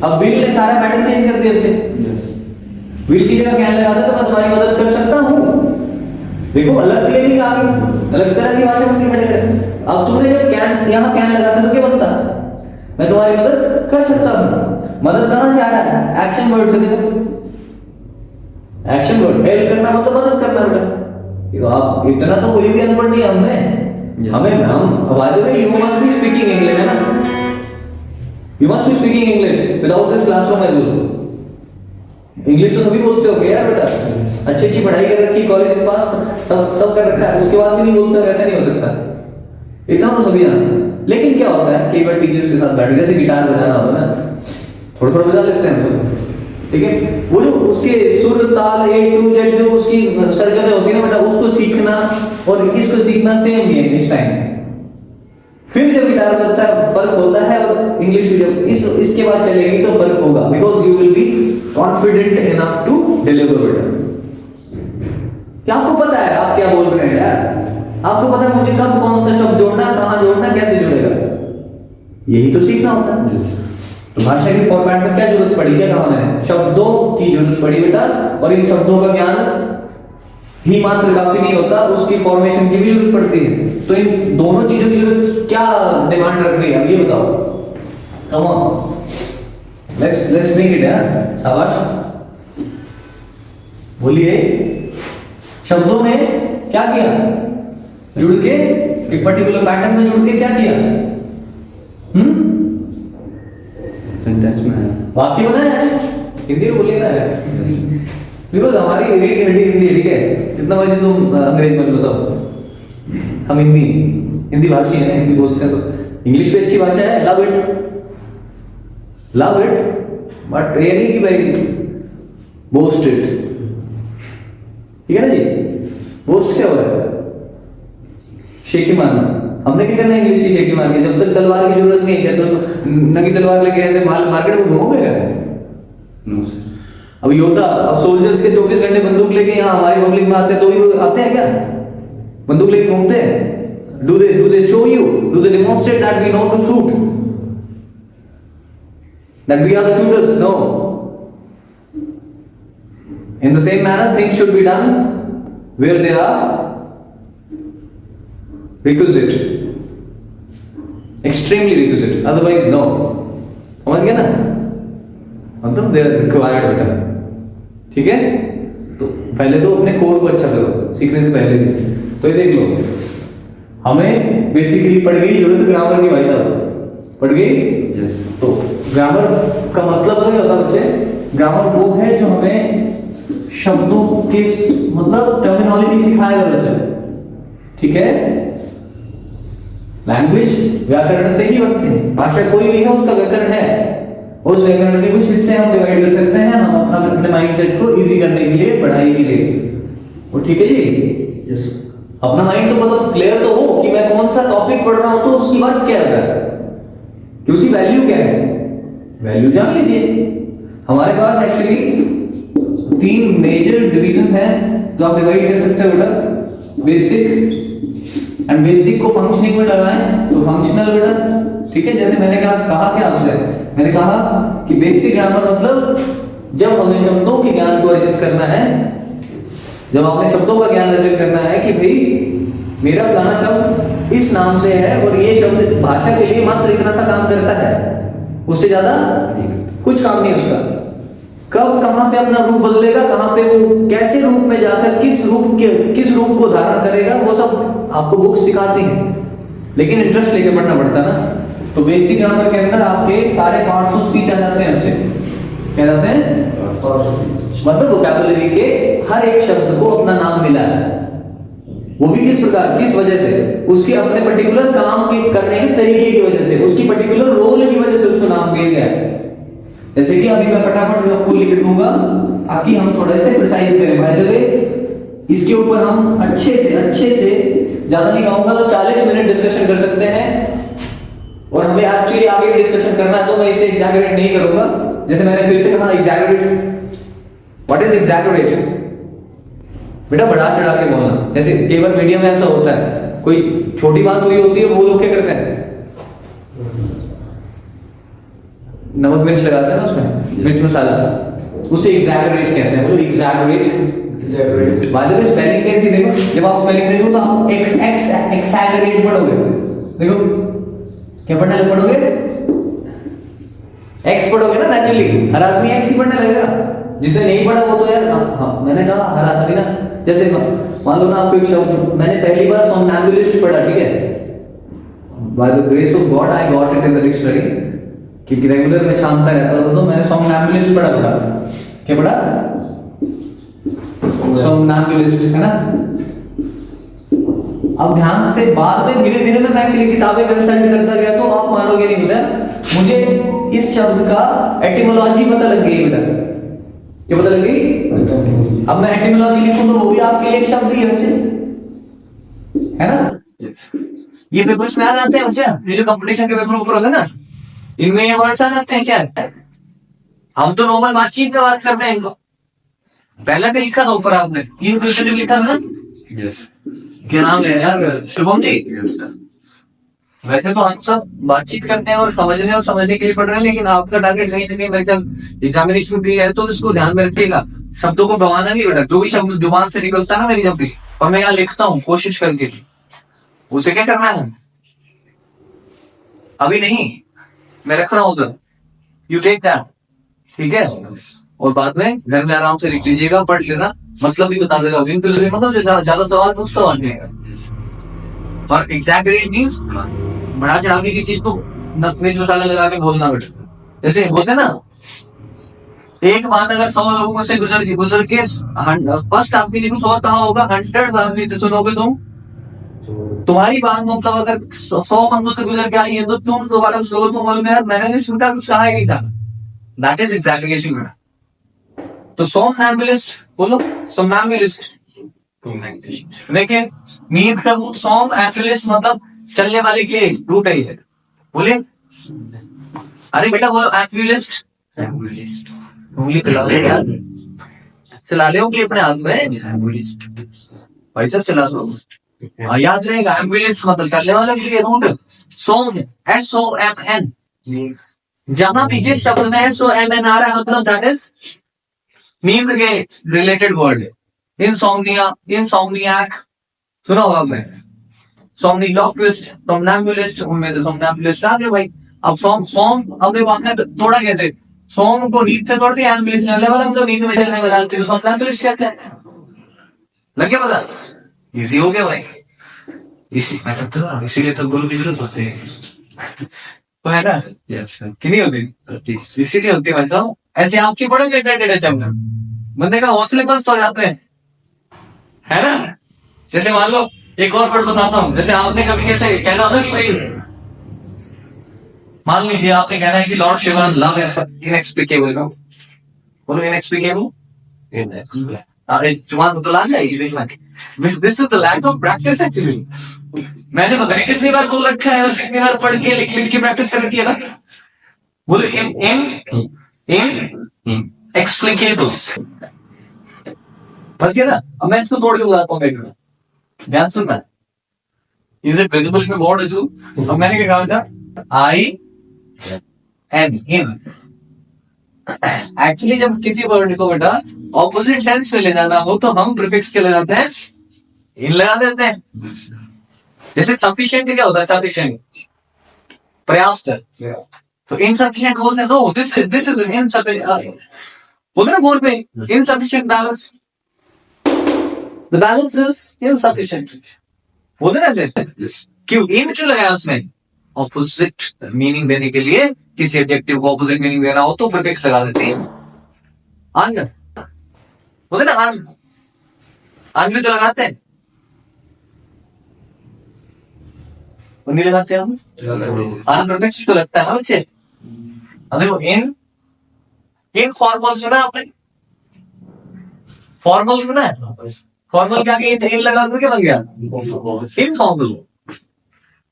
अब will ने सारा पैटर्न चेंज कर दिया बच्चे। will की जगह कैन लगाते तो मैं तुम्हारी मदद कर सकता हूँ। देखो अलग क्लेमिंग आ गई, अलग तरह की भाषा में खड़े रहे। अब तुमने जब कैन यहाँ कैन लगाते तो क्या बनता? मैं तुम्हारी मदद कर सकता हूँ। मदद कहाँ से आ रहा है? एक्शन वर्ड से। देखो एक्शन वर्ड, हेल्प करना मतलब मदद करना बेटा। तो आप इतना तो कोई भी अनपढ़ नहीं है हमें हम by the way you must be speaking English, है ना? You must be speaking English without this classroom as well. English तो सभी बोलते होंगे यार बेटा, अच्छी पढ़ाई कर रखी, कॉलेज पास सब कर रखा है, उसके बाद भी नहीं बोलते, वैसा नहीं हो सकता। इतना तो सभी जानते हैं। लेकिन क्या होता है कई बार टीचर्स के साथ बैठ, जैसे गिटार बजाना होता है ना, थोड़ा बजा लेते हैं हम सब, ठीक है? वो जो उसके सुर ताल ए टू जेड जो उसकी सरगमें होती है ना बेटा, उसको सीखना और इसको सीखना सेम ही है इस टाइम। फिर जब गिटार बजता है फर्क होता है, और इंग्लिश भी जब इसके बाद चलेगी तो फर्क होगा, because you will be confident enough to deliver बेटा। क्या आपको पता है आप क्या बोल रहे हैं यार? आपको पता है मुझे कब कौन सा शब्द जोड़ना, कहां जोड़ना, कैसे जुड़ेगा, यही तो सीखना होता है। तो भाषा के फॉर्मेट में क्या जरूरत पड़ी, क्या कहा मैंने? शब्दों की जरूरत पड़ी बेटा, और इन शब्दों का ज्ञान ही मात्र काफी नहीं होता, उसकी फॉर्मेशन की भी जरूरत पड़ती है। तो इन दोनों चीजों की जरूरत क्या डिमांड रख रही है, अब ये बताओ। Come on, let's make it यार, शाबाश बोलिए। शब्दों ने क्या किया? जुड़ के एक पर्टिकुलर पैटर्न में जुड़ के क्या किया? सेंटेंस में वाक्य बनाया। हिंदी में बोलिए ना, बिकॉज हमारी रीड की हड्डी हिंदी है, ठीक है, जितना मर्जी तुम अंग्रेज मान लो सब, हम हिंदी भाषी है ना, हिंदी बोलते हैं, तो इंग्लिश भी अच्छी भाषा है, लव इट, बट ये नहीं कि भाई बोस्ट इट, ठीक है ना जी। बोस्ट क्या हो रहा है? शेखी मारना। हमने क्या करना है इंग्लिश की शेखी मार के? जब तक तलवार की जरूरत नहीं है, तो नंगी तलवार लेके ऐसे मार्केट में घूमोगे क्या? अब योद्धा, अब सोल्जर्स के 24 घंटे बंदूक लेके यहाँ हमारी पब्लिक में आते हैं, तो भी आते हैं क्या बंदूक लेके घूमते हैं? Do they show you, do they demonstrate that we know to shoot, that we are the shooters? No. In the same manner, things should be done where they are requisite, extremely requisite, otherwise no. समझ गया ना? मतलब they are required बेटा, ठीक है? तो पहले तो अपने कोर को अच्छा करो सीखने से पहले। तो ये देख लो, हमें बेसिकली पड़ गई जरूरत ग्रामर की, भाई साहब पड़ गई। yes. तो ग्रामर का मतलब क्या होता है बच्चे? ग्रामर वो है जो हमें शब्दों के मतलब टर्मिनोलॉजी सिखाएगा बच्चा, ठीक है? लैंग्वेज व्याकरण से ही बनती है, भाषा कोई भी है उसका व्याकरण है, उस व्याकरण के कुछ हिस्से हम डिवाइड कर सकते हैं हम अपने माइंडसेट को इजी करने के लिए, पढ़ाई के लिए, वो ठीक है जी। यस, अपना माइंड तो मतलब क्लियर तो हो कि मैं कौन सा टॉपिक पढ़ रहा हूं, तो उसकी वर्थ क्या है, कि उसकी वैल्यू क्या है, वैल्यू जान लीजिए। हमारे पास एक्चुअली 3 मेजर डिविजन्स हैं जो आप डिवाइड कर सकते हो बेटा। बेसिक, एंड बेसिक को फंक्शनिंग में लगाएं तो फंक्शनल बेटा, ठीक है? जैसे मैंने कहा क्या आपसे, मैंने कहा कि बेसिक ग्रामर मतलब जब हमें शब्दों के ज्ञान को अर्जित करना है, जब आपने शब्दों का ज्ञान अर्जित करना है कि भाई मेरा फलाना शब्द इस नाम से है और ये शब्द भाषा के लिए मात्र इतना सा काम करता है, उससे ज्यादा कुछ काम नहीं उसका। कब कहां पे अपना रूप बदलेगा, कहां पे वो कैसे रूप में जाकर किस रूप को धारण करेगा, वो सब आपको बुक सिखाती हैं, लेकिन इंटरेस्ट लेके पढ़ना पड़ता है ना। तो बेसिक ग्रामर के अंदर आपके सारे पार्ट्स ऑफ स्पीच आ जाते हैं अच्छे, क्या जाते हैं? मतलब वोकैबुलरी के हर एक शब्द को अपना नाम मिला है, वो भी किस प्रकार, किस वजह से? उसके अपने पर्टिकुलर काम के करने के तरीके की वजह से, उसकी पर्टिकुलर रोल की वजह से उसको नाम दिया गया है। जैसे कि अभी मैं फटाफट आपको लिख दूंगा ताकि हम थोड़े से प्रिसाइज करें। बाय द वे इसके ऊपर हम अच्छे से ज्यादा नहीं कहूंगा तो 40 मिनट डिस्कशन कर सकते हैं, और हमें एक्चुअली आगे भी डिस्कशन करना है, तो मैं इसे एग्जैगरेट नहीं करूंगा। जैसे मैंने फिर से कहा एग्जैगरेट, व्हाट इज एग्जैगरेट? बेटा बढ़ा चढ़ा के बोलना। जैसे कई बार मीडिया में ऐसा होता है, कोई छोटी बात हुई होती है, वो लोग क्या करते हैं, नमक मिर्च लगाते हैं ना उसमें, मिर्च मसाला, उसे एग्जैगरेट कहते हैं। बोलो exaggerate. Bye the way spelling कैसी देखो, जब आप स्पेलिंग देखो तो आप एक्सैगरेट पढ़ोगे, देखो क्या पढ़ोगे? एक्स पढ़ोगे ना नेचुरली, हर आदमी एक्स ही पढ़ने लगेगा। जिसने नहीं पढ़ा वो तो यार, हाँ मैंने कहा हर आदमी ना, जैसे मान लो ना आपको एक शब्द मैंने पहली बार सोमनैम्बुलिस्ट पढ़ा, ठीक है? By the grace of God I got it in the dictionary, क्योंकि रेगुलर में छानता रहता था, तो मैंने सोमनैम्बुलिस्ट पढ़ा। क्या पढ़ा? सोमनैम्बुलिस्ट, है ना? अब ध्यान से बाद में धीरे धीरे ना मैं एक्चुअली किताबें कंसल्ट करता गया, तो आप मानोगे नहीं बेटा, मुझे इस शब्द का एटिमोलॉजी पता लग गई बेटा। क्या पता लग गई? अब मैं एटिमोलॉजी लिखूं तो वो भी आपके लिए एक शब्द ही है बच्चे, है ना? ये पेपर्स में आ जाते हैं बच्चा, ये जो कंपटीशन के पेपर ऊपर होते हैं ना, इनमें ये वर्ड्स आ जाते हैं। क्या हम तो नॉर्मल बातचीत में बात कर रहे हैं, इनको पहले तो लिखा था ऊपर आपने, तीन क्वेश्चन लिखा था ना? यस। क्या नाम है यार? शुभम जी। Yes sir. वैसे तो हम सब बातचीत करते हैं और समझने के लिए पढ़ रहे हैं, लेकिन आपका टारगेट कहीं ना कहीं मेरे ख्याल एग्जामिनेशन भी है, तो इसको ध्यान में रखिएगा, शब्दों को गंवाना नहीं बेटा। जो भी शब्द जुबान से निकलता है ना मेरी, जब भी और मैं यहाँ लिखता हूँ कोशिश करके, उसे क्या करना है? अभी नहीं, मैं रख रहा हूं उधर, यू टेक दैट, ठीक है? और बाद में घर में आराम से लिख लीजिएगा, पढ़ लेना, मतलब भी बता देगा, मतलब ज्यादा सवाल मुझ सवाल नहीं है। और एग्जैगरेट मींस बढ़ा चढ़ा के किसी चीज को मिर्च मसाला लगा के बोलना बेटा। जैसे बोलते ना एक बात अगर 100 लोगों से गुजर के फर्स्ट आदमी ने कुछ और कहा होगा, 100 आदमी से सुनोगे तुम, तुम्हारी बात मतलब अगर 100 बंदों से गुजर के आई है तो तुम दोबारा सुनोगे, तुम बोलोगे यार मैंने सुनता कुछ कहा ही नहीं था। That is exaggeration. तो सोमनैम्बुलिस्ट बोलो, सोमनैम्बुलिस्ट। देखिए नींद का रूट सोम, एम्बुलिस्ट मतलब चलने वाले के लिए रूट है ये। बोले अरे बेटा बोलो एम्बुलिस्ट। उंगली चला ले यार, चला ले उंगली अपने हाथ में, भाई सब चला लो। याद रहेगा एम्बुलिस्ट मतलब चलने वाले के लिए रूट। सोम SOMN, जहां भी जिस शब्द में SOMN आ रहा है मतलब दैट इज नींद के रिलेटेड वर्ड है। इंसोम्निया, इंसोम्नियाक सुना होगा आपने, सोमनिलॉक्विस्ट, सोमनैम्बुलिस्ट, उनमें से सोमनैम्बुलिस्ट आ गए भाई। अब सोम अब देखो आपने तोड़ा कैसे, सोम को नींद से तोड़ते हैं, एम्बुलिस्ट चलने वाला मतलब नींद में चलने वाला, तो सोमनैम्बुलिस्ट कहते हैं। लग गया पता, इजी हो गया भाई। इसीलिए तो गुरु की जरूरत होती है, तो है ना, कि नहीं होती, इसीलिए होती है भाई साहब। ऐसे आपकी पढ़ोगे बंदे का हौसले बस्त हो जाते हैं, है ना। जैसे मान लो एक और पढ़ बताता हूँ, जैसे आपने कभी कैसे कहना होगा कि भाई मान लीजिए आपने कहना है कि Lord Shiva's love is inexplicable. बोलो इनएक्सप्लिकेबल। अरे जुबान तो ला जाएगी, this is the lack of practice actually. मैंने पता नहीं कितनी बार बोल रखा है और कितनी बार पढ़ के लिख लिख के प्रैक्टिस कर रखी है ना। बोलो इन एक्सप्लिकेबल, बस गया ना। अब मैं इसको तोड़ के बताता हूँ, ध्यान सुनना। इज इट विजिबल में बोर्ड है जो, अब मैंने क्या कहा था, IN इन। एक्चुअली जब किसी वर्ड को बेटा ऑपोजिट सेंस में ले जाना हो तो हम प्रीफिक्स के लगाते हैं, इन लगा देते हैं। जैसे सफिशिएंट क्या होता है, सफिशिएंट पर्याप्त, तो इनसफिशिएंट बोलते हैं, नो दिस इज इनसफिशिएंट, बोलते ना बोल पे insufficient balance, the balance is insufficient, बोलते ना ऐसे। क्यों इन क्यों लगाया उसमें, ऑपोजिट मीनिंग देने के लिए, किसी एडजेक्टिव को ऑपोजिट मीनिंग देना हो तो प्रीफिक्स लगा देते हैं। अन बोलते ना, अन भी तो लगाते हैं, नहीं लगाते हम, अन प्रीफिक्स तो लगता है ना बच्चे। अब देखो इन फॉर्मल सुना आपने, फॉर्मल सुना है, फॉर्मल क्या इन लगा तो क्या बन गया, इनफॉर्मल।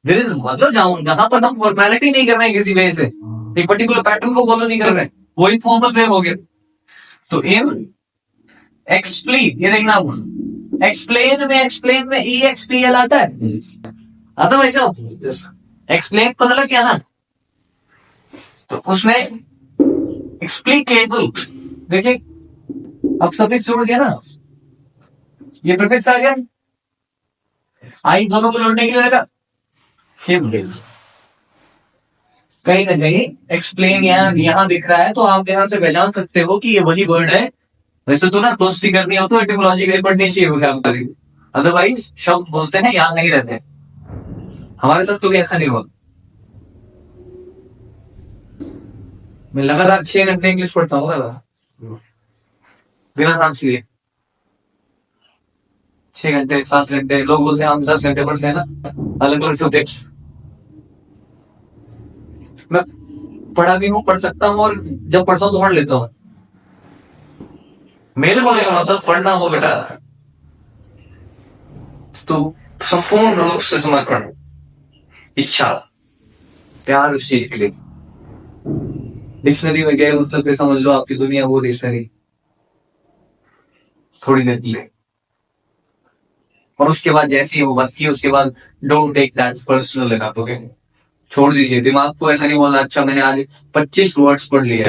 देयर इज मतलब जहां पर हम फॉर्मेलिटी नहीं कर रहे हैं किसी वे से, एक पर्टिकुलर पैटर्न को फॉलो नहीं कर रहे हैं, वो इनफॉर्मल वे हो गया। तो इन एक्सप्लेन, ये देखना, एक्सप्लेन में EXPL आता है, आता भाई साहब। एक्सप्लेन पता लग क्या ना, तो उसमें एक्सप्लिकेबल, देखिए अब सफिक्स जोड़ गया ना, ये प्रीफिक्स आ गया, आई दोनों को जोड़ने के लिए लगा, कहीं ना कहीं एक्सप्लेन यहाँ दिख रहा है, तो आप यहाँ से पहचान सकते हो कि ये वही वर्ड है। वैसे तो ना दोस्ती करनी हो तो एटिमोलॉजी के पढ़नी चाहिए वोकैबुलरी, अदरवाइज शब्द बोलते हैं याद नहीं रहते। हमारे साथ कभी ऐसा नहीं हुआ, मैं लगातार 6 घंटे इंग्लिश पढ़ता हूँ बिना सांस लिए, 6 घंटे 7 घंटे, लोग बोलते हैं हम 10 घंटे पढ़ते हैं ना, अलग अलग सब्जेक्ट्स। मैं पढ़ा भी हूँ, पढ़ सकता हूँ, और जब पढ़ता हूँ तो पढ़ लेता हूँ। मेरे बोलने का मतलब पढ़ना हो बेटा तो संपूर्ण रूप से समर्पण, इच्छा, प्यार उस चीज के लिए। डिक्शनरी में गए मतलब समझ लो आपकी दुनिया वो डिक्शनरी थोड़ी देर के लिए, और उसके बाद जैसे ही वो बात की उसके बाद डोंट टेक दैट पर्सनल लेना, तो छोड़ दीजिए। दिमाग को ऐसा नहीं बोलना अच्छा मैंने आज 25 वर्ड्स पढ़ लिए,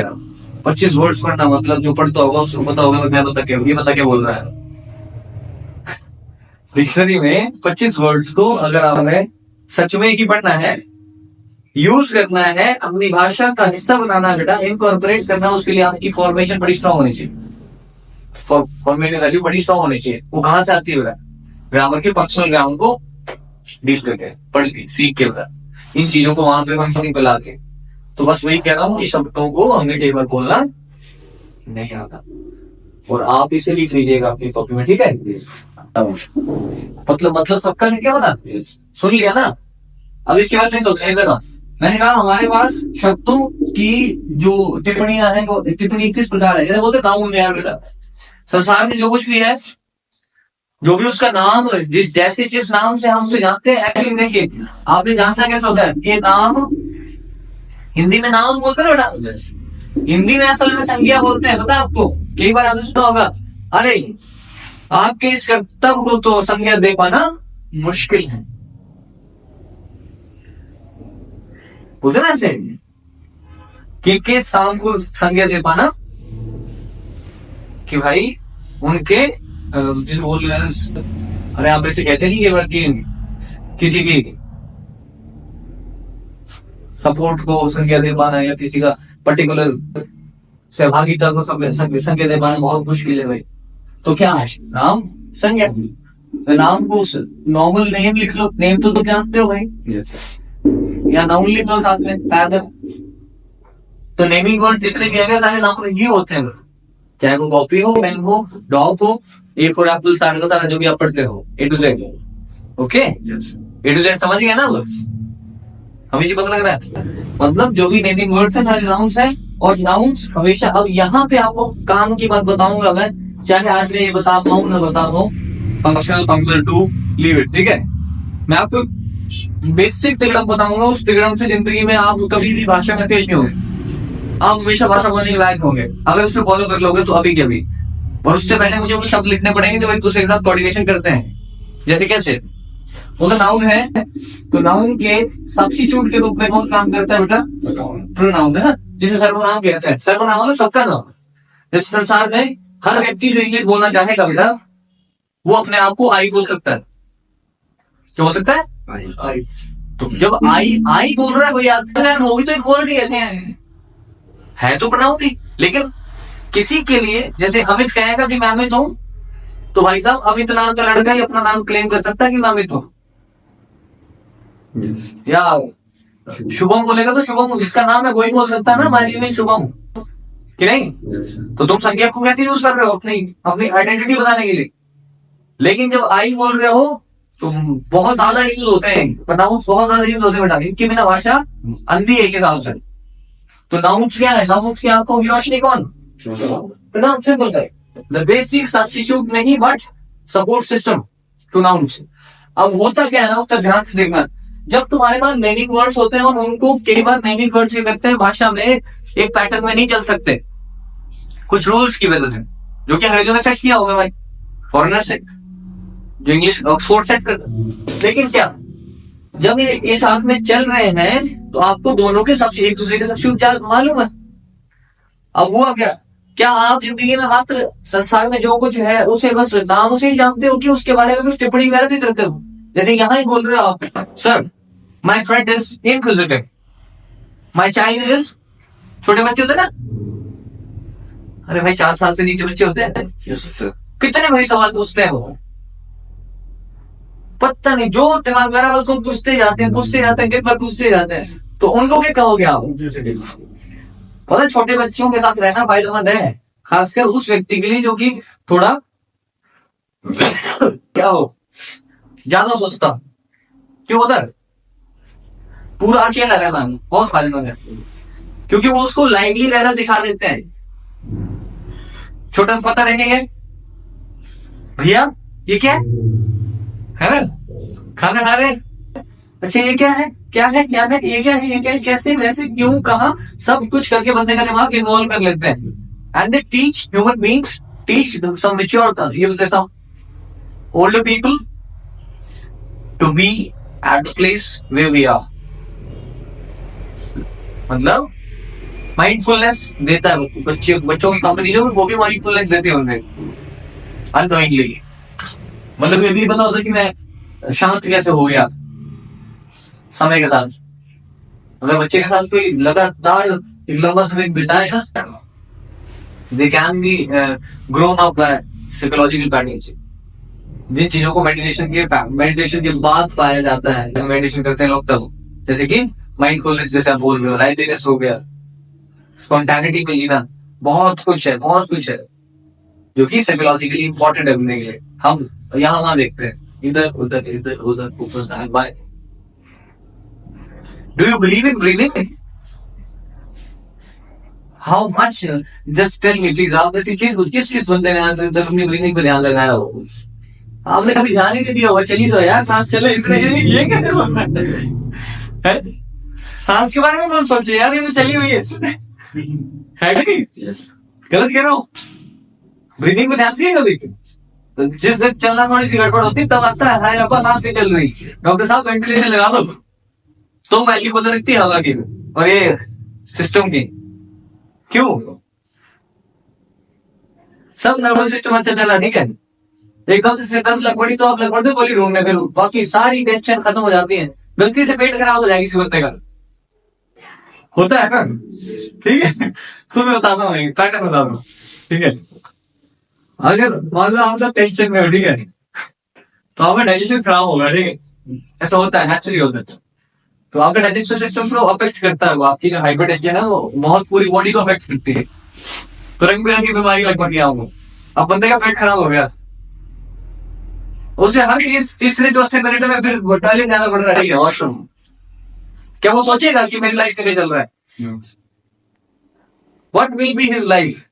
25 वर्ड्स पढ़ना मतलब जो पढ़ता होगा उसको पता होगा मैं बता क्या बोल रहा है। डिक्शनरी में 25 वर्ड्स को अगर आपने सच में ही पढ़ना है, यूज करना है, अपनी भाषा का हिस्सा बनाना है बेटा, इनकॉर्पोरेट करना, उसके लिए आपकी फॉर्मेशन बड़ी स्ट्रॉन्ग होनी चाहिए, फॉर्मेटिव वैल्यू बड़ी स्ट्रॉन्ग होनी चाहिए। वो कहां से आती है बेटा, ग्रामर के फंक्शनल ग्रामर को डील करके, पढ़ के, सीख के बेटा, इन चीजों को वहां पे फंक्शनिंग पे ला के। तो बस वही कह रहा हूँ कि शब्दों को हमें टेबल बोलना नहीं आता, और आप इसे लिख लीजिएगा अपनी कॉपी में, ठीक है। मतलब सबका नहीं, क्या बता, सुन लिया ना। अब इसके बाद नहीं सोचना इधर ना। मैंने कहा हमारे पास शब्दों की जो टिप्पणियां हैं वो टिप्पणी किस प्रकार है, जैसे बोलते नाउन यार बेटा, संसार में जो कुछ भी है, जो भी उसका नाम, जिस नाम से हम उसे जानते हैं, एक्चुअली देखिए आपने जानना कैसे होता है, ये नाम हिंदी में नाम बोलते हैं बेटा, हिंदी में असल में संज्ञा बोलते हैं, पता है आपको। कई बार आपने सुना होगा, अरे आपके इस कर्तव्य को तो संज्ञा दे पाना मुश्किल है, बोलते ना ऐसे, कि किस काम को संज्ञा दे पाना, कि भाई उनके जिस बोल रहे हैं, अरे आप ऐसे कहते नहीं कि किसी की सपोर्ट को संज्ञा दे पाना या किसी का पर्टिकुलर सहभागिता को संज्ञा दे पाना बहुत मुश्किल है भाई। तो क्या है नाम संज्ञा, तो नाम को नॉर्मल नेम लिख लो, नेम तो जानते हो भाई, या नाउन लिख लो साथ में पैदल। तो नेमिंग वर्ड जितने भी है सारे नाउन ही होते हैं, चाहे वो कॉपी हो, पेन हो, डॉग हो, ए फॉर एप्पल, सारे का सारा जो भी आप पढ़ते हो, A to Z. Okay, A to Z समझ गया ना वो, हमें पता लग रहा है। मतलब जो भी नेमिंग वर्ड्स है सारे नाउन्स है, और नाउन्स हमेशा, अब यहाँ पे आपको काम की बात बताऊंगा मैं, चाहे आज मैं ये बता पाऊं ना बता पाऊं, functional functional to leave it, ठीक है। मैं आपको बेसिक तिगड़म बताऊंगा, उस तिगड़म से जिंदगी में आप कभी भी भाषा में फेल नहीं होंगे, आप हमेशा भाषा बोलने के लायक होंगे अगर उसे फॉलो कर लोगे तो अभी के अभी। और उससे पहले मुझे वो शब्द लिखने पड़ेंगे जो एक दूसरे के साथ कोऑर्डिनेशन करते हैं, जैसे कैसे, वो तो नाउन है, तो नाउन के सब्स्टिट्यूट के रूप में कौन काम करता है बेटा, प्रोनाउन है ना, जिसे सर्वनाम कहते हैं। सर्वनाम मतलब सबका नाम। जैसे संसार में हर व्यक्ति जो इंग्लिश बोलना चाहेगा बेटा, वो अपने आप को आई बोल सकता है, क्या बोल सकता है, आई। तो जब आई बोल रहा है कोई आदमी, वो भी तो एक वर्ड ही है तो प्रोनाउन ही, लेकिन किसी के लिए, जैसे अमित कहेगा कि मैं अमित हूं, तो भाई साहब अमित नाम का लड़का ही अपना नाम क्लेम कर सकता है कि मैं अमित हूं। या शुभम बोलेगा तो शुभम, जिसका नाम है वही बोल सकता है ना, मारी में शुभम, कि नहीं। तो तुम संज्ञा को कैसे यूज कर रहे हो, अपनी आइडेंटिटी बताने के लिए। लेकिन जब आई बोल रहे हो तो बहुत ज्यादा यूज होते हैं, प्रोनाउंस बहुत ज्यादा यूज होते हैं बेटा, इनके बिना भाषा अंधी है के हिसाब से। तो नाउन्स क्या है, नाउन्स की आंखों की रोशनी कौन, प्रोनाउन सिंपल है, द बेसिक सब्स्टिट्यूट नहीं but support system two nouns. अब होता क्या है ना, उसका ध्यान से देखना, जब तुम्हारे पास नेमिंग वर्ड्स होते हैं और उनको कई बार नेमिंग वर्ड्स क्या करते हैं, भाषा में एक पैटर्न में नहीं चल सकते कुछ रूल्स की वजह से, जो कि अंग्रेजों ने सेट किया होगा भाई, फॉरेनर से, जो इंग्लिश ऑक्सफोर्ड सेट करता। लेकिन क्या जब ये साथ में चल रहे हैं तो आपको दोनों के सबसे एक दूसरे के सब्स्टिट्यूट मालूम है। अब हुआ क्या आप जिंदगी में मात्र संसार में जो कुछ है उसे बस नाम से ही जानते हो कि उसके बारे में कुछ टिप्पणी वगैरह भी करते हो। जैसे यहाँ ही बोल रहे हो आप, sir my friend is inquisitive, my child is, छोटे बच्चे होते ना, अरे भाई 4 साल से नीचे बच्चे होते हैं, कितने भाई सवाल पूछते हैं वो, पता नहीं जो दिमाग में बस वो पूछते जाते हैं दिन भर पूछते जाते हैं। तो उनको क्या कहोगे आप, पता छोटे बच्चों के साथ रहना फायदेमंद है, खासकर उस व्यक्ति के लिए जो कि थोड़ा क्या हो, ज्यादा सोचता, क्यों होता है, पूरा अकेला रहना बहुत फायदेमंद है, क्योंकि वो उसको लाइवली रहना सिखा देते हैं। छोटा सा पता रहेंगे भैया ये क्या है ना, खाना खा रहे, अच्छा ये क्या है क्या है क्या है, ये क्या है ये क्या है, कैसे वैसे क्यों कहा, सब कुछ करके बंदे का दिमाग इन्वॉल्व कर लेते हैं। And they teach human beings, teach some mature, ये जैसा older people to be at the place where we are, मतलब माइंडफुलनेस देता है बच्चों की कंपनी जो वो भी माइंडफुलनेस देते हैं उन्हें अननोइंगली। मतलब ये भी पता होता है कि मैं शांत कैसे हो गया समय के साथ। अगर बच्चे के साथ कोई लगातार एक लंबा समय बिताए ना, they can be grown up by psychological patterns. जिन चीजों को मेडिटेशन के बाद पाया जाता है, जब मेडिटेशन करते हैं लोग तब, जैसे कि माइंडफुलनेस जैसे आप बोल रहे हो, लाइवलीनेस हो गया, स्पॉन्टेनिटी में जीना, बहुत कुछ है, बहुत कुछ है जो कि साइकोलॉजिकली इंपॉर्टेंट है अपने के लिए। हम यहाँ वहां देखते हैं, इधर उधर इधर उधर ऊपर दाएं बाएं। Do you believe in breathing? How much? Just tell me please, आप ऐसे किस किस बंदे ने आज तक अपनी ब्रीदिंग पे ध्यान लगाया हो? आपने कभी ध्यान ही नहीं दिया होगा। चलिए तो यार, सांस चले इतने, ये कैसे सुनना है? सांस के बारे में कौन सोचे यार, ये तो चली हुई है कि नहीं? गलत कह रहा हूँ? ब्रीदिंग पे ध्यान दिए कभी? तो जिस दिन चलना थोड़ी सी गड़बड़ होती तब आता है, हाय रब्बा सांस नहीं चल रही, डॉक्टर साहब वेंटिलेशन लगा दो। तो वैल्यू पता लगती है हवा की और ये सिस्टम की। क्यों? सब नर्वस सिस्टम अच्छा चला, ठीक है, एकदम से दर्द लगभड़ी तो आप लगभग गोली ढूंढने, फिर बाकी सारी टेंशन खत्म हो जाती है। गलती से पेट खराब हो जाएगी इसी बत्ते का, होता है ना, ठीक है। तो मैं बताता हूँ, पैटर्न बता दूँ, ठीक है। अगर मान लो आप टेंशन में हो, ठीक है, तो आपका डाइजेशन खराब होगा, ठीक है, ऐसा होता है, नेचुरली होता है। तो आपका डाइजेस्टिव सिस्टम को अफेक्ट करता है, वो आपकी जो हाइपरटेंशन है वो बहुत पूरी बॉडी को अफेक्ट करती है, तो रंग बिरंगी बीमारी लग पड़ती है आपको। अब बंदे का पेट खराब हो गया, उसे हर तीसरे चौथे मिनट में फिर टॉयलेट जाना पड़ रहा है, वॉशरूम। क्या वो सोचेगा कि मेरी लाइफ में क्या चल रहा है? What will be his life?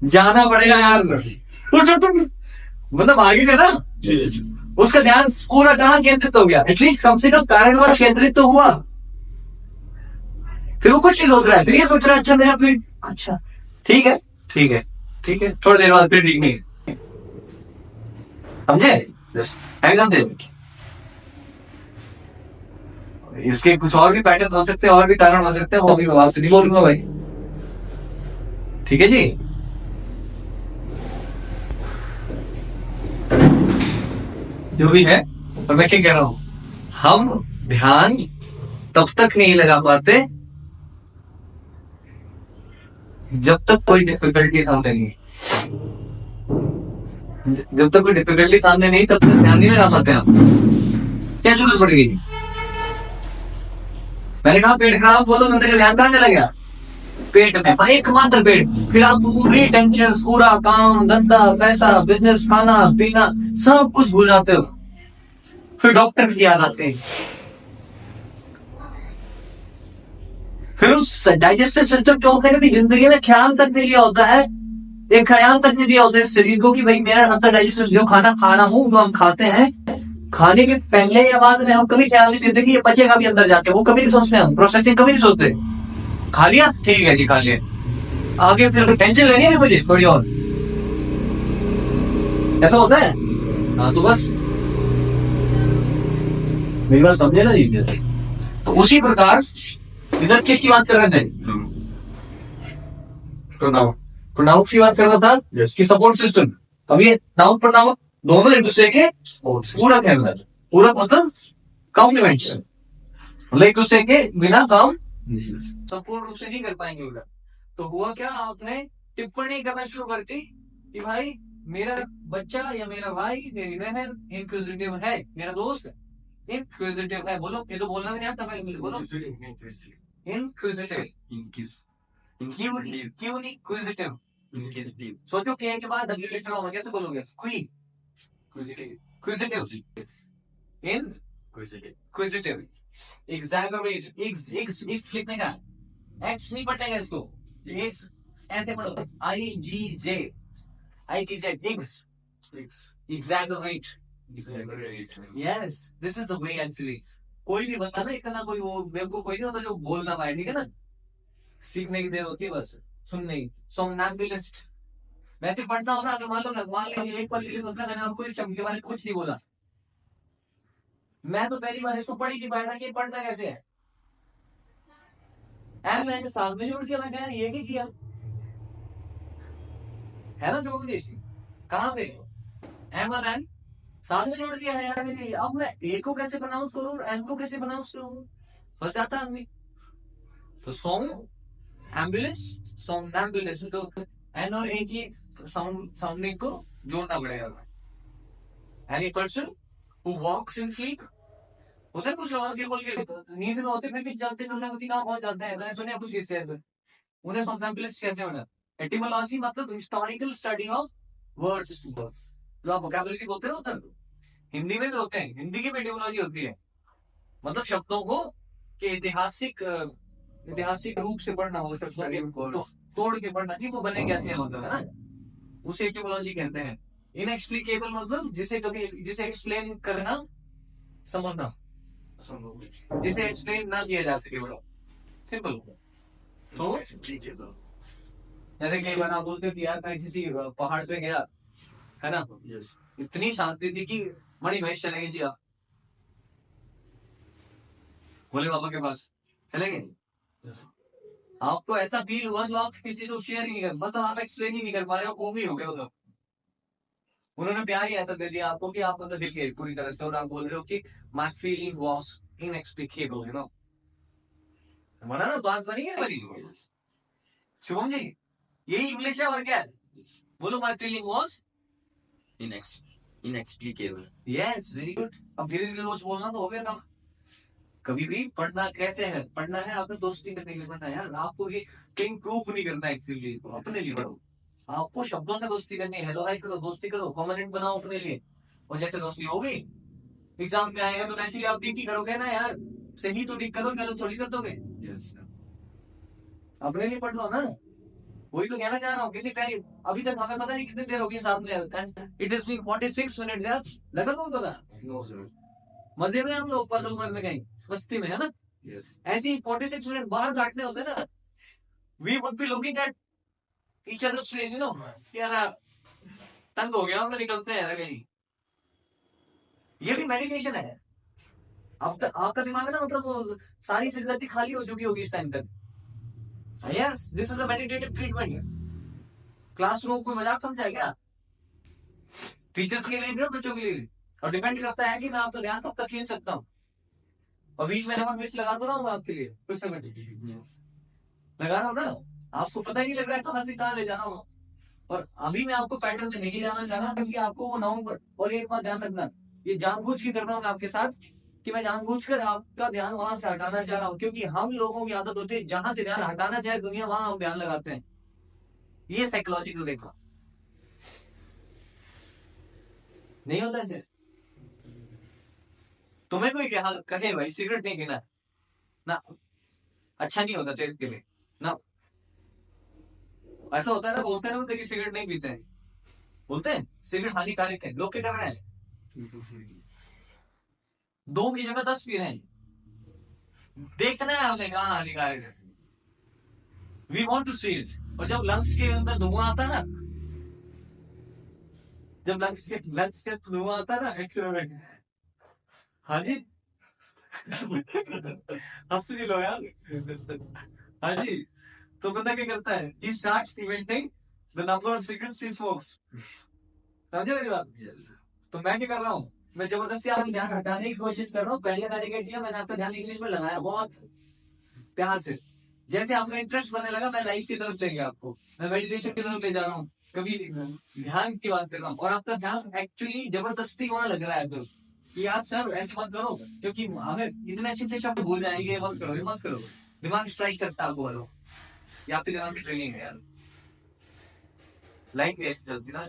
जाना पड़ेगा यार, मतलब आगे का ना, उसका ध्यान पूरा कहाँ केंद्रित हो गया? एटलीस्ट कम से कम कारणवश केंद्रित तो हुआ। फिर वो कुछ नहीं सोच रहा है, फिर ये सोच रहा है अच्छा मेरा पेट, अच्छा ठीक है ठीक है ठीक है, थोड़ी देर बाद फिर ठीक नहीं, समझे? एकदम से इसके कुछ और भी पैटर्न हो सकते हैं, और भी कारण हो सकते हैं, वो भी मैं आपसे नहीं बोलूंगा भाई, ठीक है जी। जो भी है, और मैं क्या कह रहा हूं, हम ध्यान तब तक नहीं लगा पाते जब तक कोई डिफिकल्टी सामने नहीं, जब तक कोई डिफिकल्टी सामने नहीं तब तक ध्यान नहीं लगा पाते हम। क्या जरूरत पड़ गई? मैंने कहा पेट खराब, वो तो बंदे का ध्यान कहाँ चला गया? पेट में, एकमात्र पेट। फिर आप पूरी टेंशन, पूरा काम धंधा पैसा बिजनेस खाना पीना सब कुछ भूल जाते हो, फिर डॉक्टर की याद आते हैं, फिर उस डाइजेस्टिव सिस्टम जो होता है कभी जिंदगी में ख्याल तक नहीं लिया होता है, एक ख्याल तक नहीं दिया होता है इस शरीर को कि भाई मेरा अंतर डाइजेस्टिव जो खाना खा रहा हूँ, जो हम खाते हैं, खाने के पहले या बाद में हम कभी ख्याल नहीं देते कि ये पचेगा भी अंदर जाके, वो कभी नहीं सोचते, हम प्रोसेसिंग कभी नहीं सोचते। खा लिया, ठीक है जी, खा लिया, आगे फिर टेंशन लेनी है मुझे थोड़ी और, ऐसा होता है। हाँ तो बस मेरी बात समझे ना जी। तो उसी प्रकार इधर किसकी बात कर रहे थे? प्रोनाउन, प्रोनाउन की बात कर रहा था कि सपोर्ट सिस्टम। अब ये नाउन प्रोनाउन दोनों एक दूसरे के पूरक है, पूरक मतलब कॉम्प्लीमेंट्स, मतलब एक दूसरे के बिना काम संपूर्ण रूप से नहीं कर पाएंगे उधर। तो हुआ क्या, आपने टिप्पणी करना शुरू कर दी कि भाई मेरा बच्चा या मेरा भाई, मेरी बहन इंक्विजिटिव है, मेरा दोस्त इंक्विजिटिव है। बोलो, ये तो बोलना भी नहीं आता भाई, बोलो इंक्विजिटिव। क्यों नहीं क्विजिटिव? सोचो के बाद डब्ल्यू लिख रहा हूं, कैसे बोलोगे? क्वी, क्विजिटिव, इंक्विजिटिव, एग्जैगरेट, एक्स लिखने का, एक्स नहीं पटेगा इसको, ऐसे पढ़ो, I G J, X, exaggerate, yes, this is the way actually. कोई भी बंदा ना, इतना कोई वो बेवकूफ कोई नहीं होता जो बोल ना पाए, ठीक है ना, सीखने की देर होती है बस, सुनने की। सोमनैम्बुलिस्ट, वैसे पढ़ना हो ना, अगर मान लीजिए एक पल के लिए सोचना, मैंने आपको इस शब्द के बारे में कुछ नहीं बोला, मैं तो पहली बार इसको पढ़ ही नहीं पाया था कि पढ़ना कैसे है, मैंने साथ में जोड़ दिया, मैं कह ये क्या किया है ना, जो कहाँ पे एम और एन साथ में जोड़ दिया है यार मेरे लिए। अब मैं ए को कैसे प्रोनाउंस करूं और एन को कैसे प्रोनाउंस करूं, फंस जाता आदमी। तो सोम एम्बुलेंस, सोमनैम्बुलिस्ट, तो एन और ए की साउंडिंग को जोड़ना पड़ेगा। Any person who walks in sleep, होते हैं कुछ लोग आंखें खोल के नींद में होते फिर भी चलते चलते कहाँ पहुंच जाते हैं। मैंने सुने कुछ किस्से ऐसे, उन्हें समनाम्बुलिस्ट कहते हैं। एटिमोलॉजी मतलब हिस्टोरिकल स्टडी ऑफ वर्ड्स, जो आप वोकैबुलरी बोलते हैं होता है, हिंदी में भी होते हैं, हिंदी की भी एटिमोलॉजी होती है, मतलब शब्दों को के ऐतिहासिक रूप से पढ़ना हो, शब्दों को तोड़ के पढ़ना कि वो बने कैसे हैं, मतलब है ना, उसे एटिमोलॉजी कहते हैं। इनएक्सप्लिकेबल मतलब जिसे एक्सप्लेन करना समझना, जिसे एक्सप्लेन ना किया जा सके, बड़ा सिंपल। तो जैसे कई बार आप बोलते थे यार मैं किसी पहाड़ पे गया, है ना, इतनी शांति थी कि मणि महेश चले गए जी, आप भोले बाबा के पास चले गए, आपको ऐसा फील हुआ जो आप किसी को शेयर ही नहीं कर, मतलब आप एक्सप्लेन ही नहीं कर पा रहे हो, वो भी हो गए मतलब। उन्होंने प्यार ही ऐसा दे दिया आपको कि आप मतलब दिल के पूरी तरह से, और आप बोल रहे हो कि my feeling was inexplicable, you know, बना ना, बात बनी है बनी। शुभम जी, यही इंग्लिश है और क्या है, बोलो my feeling was inexplicable. Yes, very good. अब धीरे धीरे रोज बोलना तो हो गया ना। कभी भी पढ़ना कैसे है, पढ़ना है आपने दोस्ती करने के लिए पढ़ना है यार, आपको ये कहीं प्रूफ नहीं करना है एक्चुअली, अपने लिए पढ़ो। आपको शब्दों से दोस्ती करनी है, हेलो हाय करो, दोस्ती करो, परमानेंट बनाओ अपने लिए, और जैसे दोस्ती हो गई, एग्जाम पे आएगा तो नेचुरली आप ठीक ही करोगे ना यार, सही तो ठीक करोगे, गलत थोड़ी कर दोगे। अपने लिए पढ़ लो ना, वही तो कहना चाह रहा हूँ। कितनी प्यारी, अभी तक हमें पता नहीं कितनी देर होगी साथ में, इट इज बीन 46 मिनट यार, लगा तो पता, मजे में हम लोग पल उम्र में कहीं मस्ती में, है ना। ऐसे ही 46 मिनट बाहर काटने होते ना, we would be looking at each others face, you know, यार तंग हो गया, हम निकलते हैं कहीं। ये भी मेडिटेशन है। अब तक आपका दिमाग है ना, मतलब वो सारी सिरदर्दी खाली हो चुकी होगी इस टाइम तक। Yes, this is a meditative treatment. Classroom कोई मजाक समझा क्या, टीचर्स के लिए भी और बच्चों के लिए भी, और डिपेंड करता है कि मैं आपका ध्यान कब तक खींच सकता हूँ। और बीच में नमक मिर्च लगा तो रहा हूँ आपके लिए, कुछ समझ लगा रहा हूँ ना, आपको पता ही नहीं लग रहा है कहाँ से कहाँ ले जाना हो। और अभी मैं आपको पैटर्न में नहीं जाना चाह रहा, क्योंकि आपको वो नाउन पर, और एक बात ध्यान रखना, ये जानबूझ के कर रहा हूँ मैं आपके साथ, कि मैं जानबूझकर आपका ध्यान वहां से हटाना चाह रहा हूँ, क्योंकि हम लोगों की आदत होती है जहां से ध्यान हटाना चाहे दुनिया, वहां हम ध्यान लगाते हैं। ये साइकोलॉजिकल देखा नहीं होता ऐसे। तुम्हें कोई कहे भाई सिगरेट नहीं पीना ना, अच्छा नहीं होता सेहत के लिए ना, ऐसा होता है ना, बोलते हैं ना कि सिगरेट नहीं पीते हैं, बोलते हैं सिगरेट हानिकारक है, लोग क्या कर रहे हैं, 2 की जगह 10 पी रहे हैं। देखना है हमें कहाँ हानिकारक है, we want to see it. और जब लंग्स के अंदर धुआं आता ना, जब लंग्स के धुआं आता ना एक्सीडेंट, हाँ जी, हंस भी लो यार, हाँ जी, तो बंदा क्या करता है, he starts preventing the number of cigarettes he smokes। समझे मेरी बात। तो मैं क्या कर रहा हूँ, मैं जबरदस्ती आपका ध्यान हटाने की कोशिश कर रहा हूँ। पहले मैंने क्या किया, मैंने आपका ध्यान इंग्लिश में लगाया बहुत प्यार से, जैसे आपका इंटरेस्ट बनने लगा, मैं लाइफ की तरफ ले गया आपको, मैं मेडिटेशन की तरफ ले जा रहा हूँ, कभी ध्यान की बात कर रहा हूँ, और आपका ध्यान एक्चुअली जबरदस्ती होने लग रहा है कि यार सर ऐसे मत करो, क्योंकि हमें इतने अच्छे अच्छे शब्द भूल जाएंगे, ये मत करो, ये मत करो। दिमाग स्ट्राइक करता है आपको, बोलो, ये आपके दिमाग की ट्रेनिंग है यार, लाइफ ऐसी चलती ना,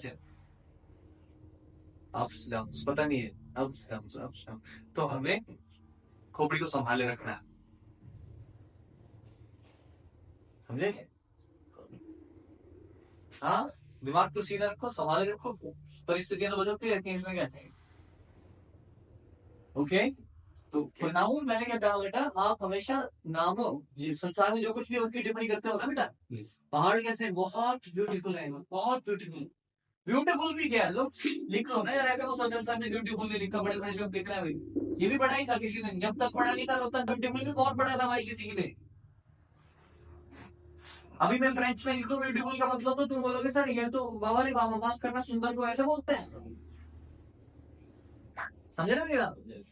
अप्स डाउन्स पता नहीं है, अप्स डाउन्स अप्स डाउन, तो हमें खोपड़ी को संभाले रखना है, समझे। हाँ, दिमाग को सीधा रखो, संभाले रखो, परिस्थितियां तो बदलती रहती हैं, इसमें क्या है। ओके, तो नाउन मैंने क्या कहा बेटा, आप हमेशा नामों, संसार में जो कुछ भी है उसकी टिप्पणी करते हो ना बेटा। पहाड़ कैसे बहुत ब्यूटीफुल है, बहुत ब्यूटीफुल, ब्यूटीफुल भी क्या है, लोग लिख लो ना यार, ऐसा वो सोचल साहब ने ब्यूटीफुल भी लिखा, बड़े बड़े शब्द लिख रहे हैं भाई, ये भी पढ़ा ही था किसी ने, जब तक पढ़ा नहीं था तब तक ब्यूटीफुल भी बहुत पढ़ा था भाई किसी के लिए। अभी मैं फ्रेंच में लिख दूं ब्यूटीफुल का मतलब, तो तुम बोलोगे सर ये तो बाबा ने बात करना सुंदर को ऐसे बोलते हैं, समझ रहे हो।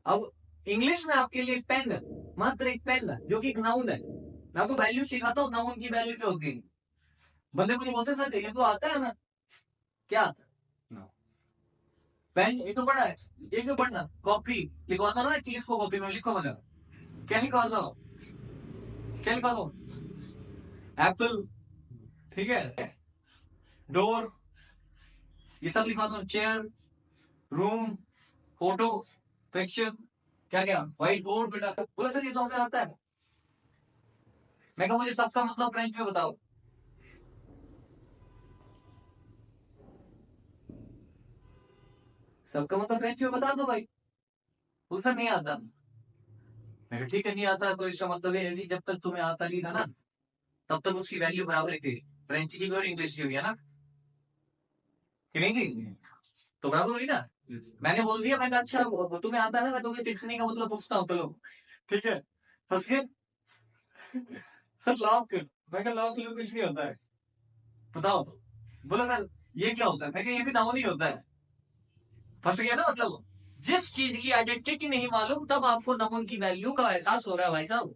अब इंग्लिश में आपके लिए पेन, मात्र एक पेन जो कि एक नाउन है, मैं आपको वैल्यू सिखाता हूँ, नाउन की वैल्यू क्या होती है। बंदे मुझे बोलते सर ये तो आता है ना, क्या पेन ये तो बड़ा है, ये क्यों पढ़ना? कॉपी लिखवाता ना, लिखो कॉपी में, लिखो मतलब क्या लिखवाता हो, क्या लिखवाता हो? एप्पल, ठीक है, डोर, ये सब लिखवाता हूँ, चेयर, रूम, फोटो, पिक्चर, क्या क्या, व्हाइट बोर्ड, बेटा बोला सर ये तो हमें आता है। मैं कहा मुझे सबका मतलब फ्रेंच में बताओ। सबका मतलब फ्रेंच में बता दो भाई। बोल सर नहीं आता। मैं कहा ठीक है नहीं आता तो इसका मतलब ये है कि जब तक तुम्हें आता नहीं था ना तब तक उसकी वैल्यू बराबर ही थी, फ्रेंच की भी और इंग्लिश की भी, है ना कि नहीं थी? तो बराबर हुई ना। मैंने बोल दिया, मैं कहा अच्छा तुम्हें आता है ना, मैं तुम्हें चिटकने का मतलब पूछता हूँ, चलो ठीक है। फंस गए सर, लॉक। मैं कहा लॉक लो कुछ नहीं होता है, बताओ। बोला सर ये क्या होता है? मैं कहा ये भी नाउन ही होता है। फंस गया ना, मतलब जिस चीज की आइडेंटिटी नहीं मालूम तब आपको नाउन की वैल्यू का एहसास हो रहा है भाई साहब।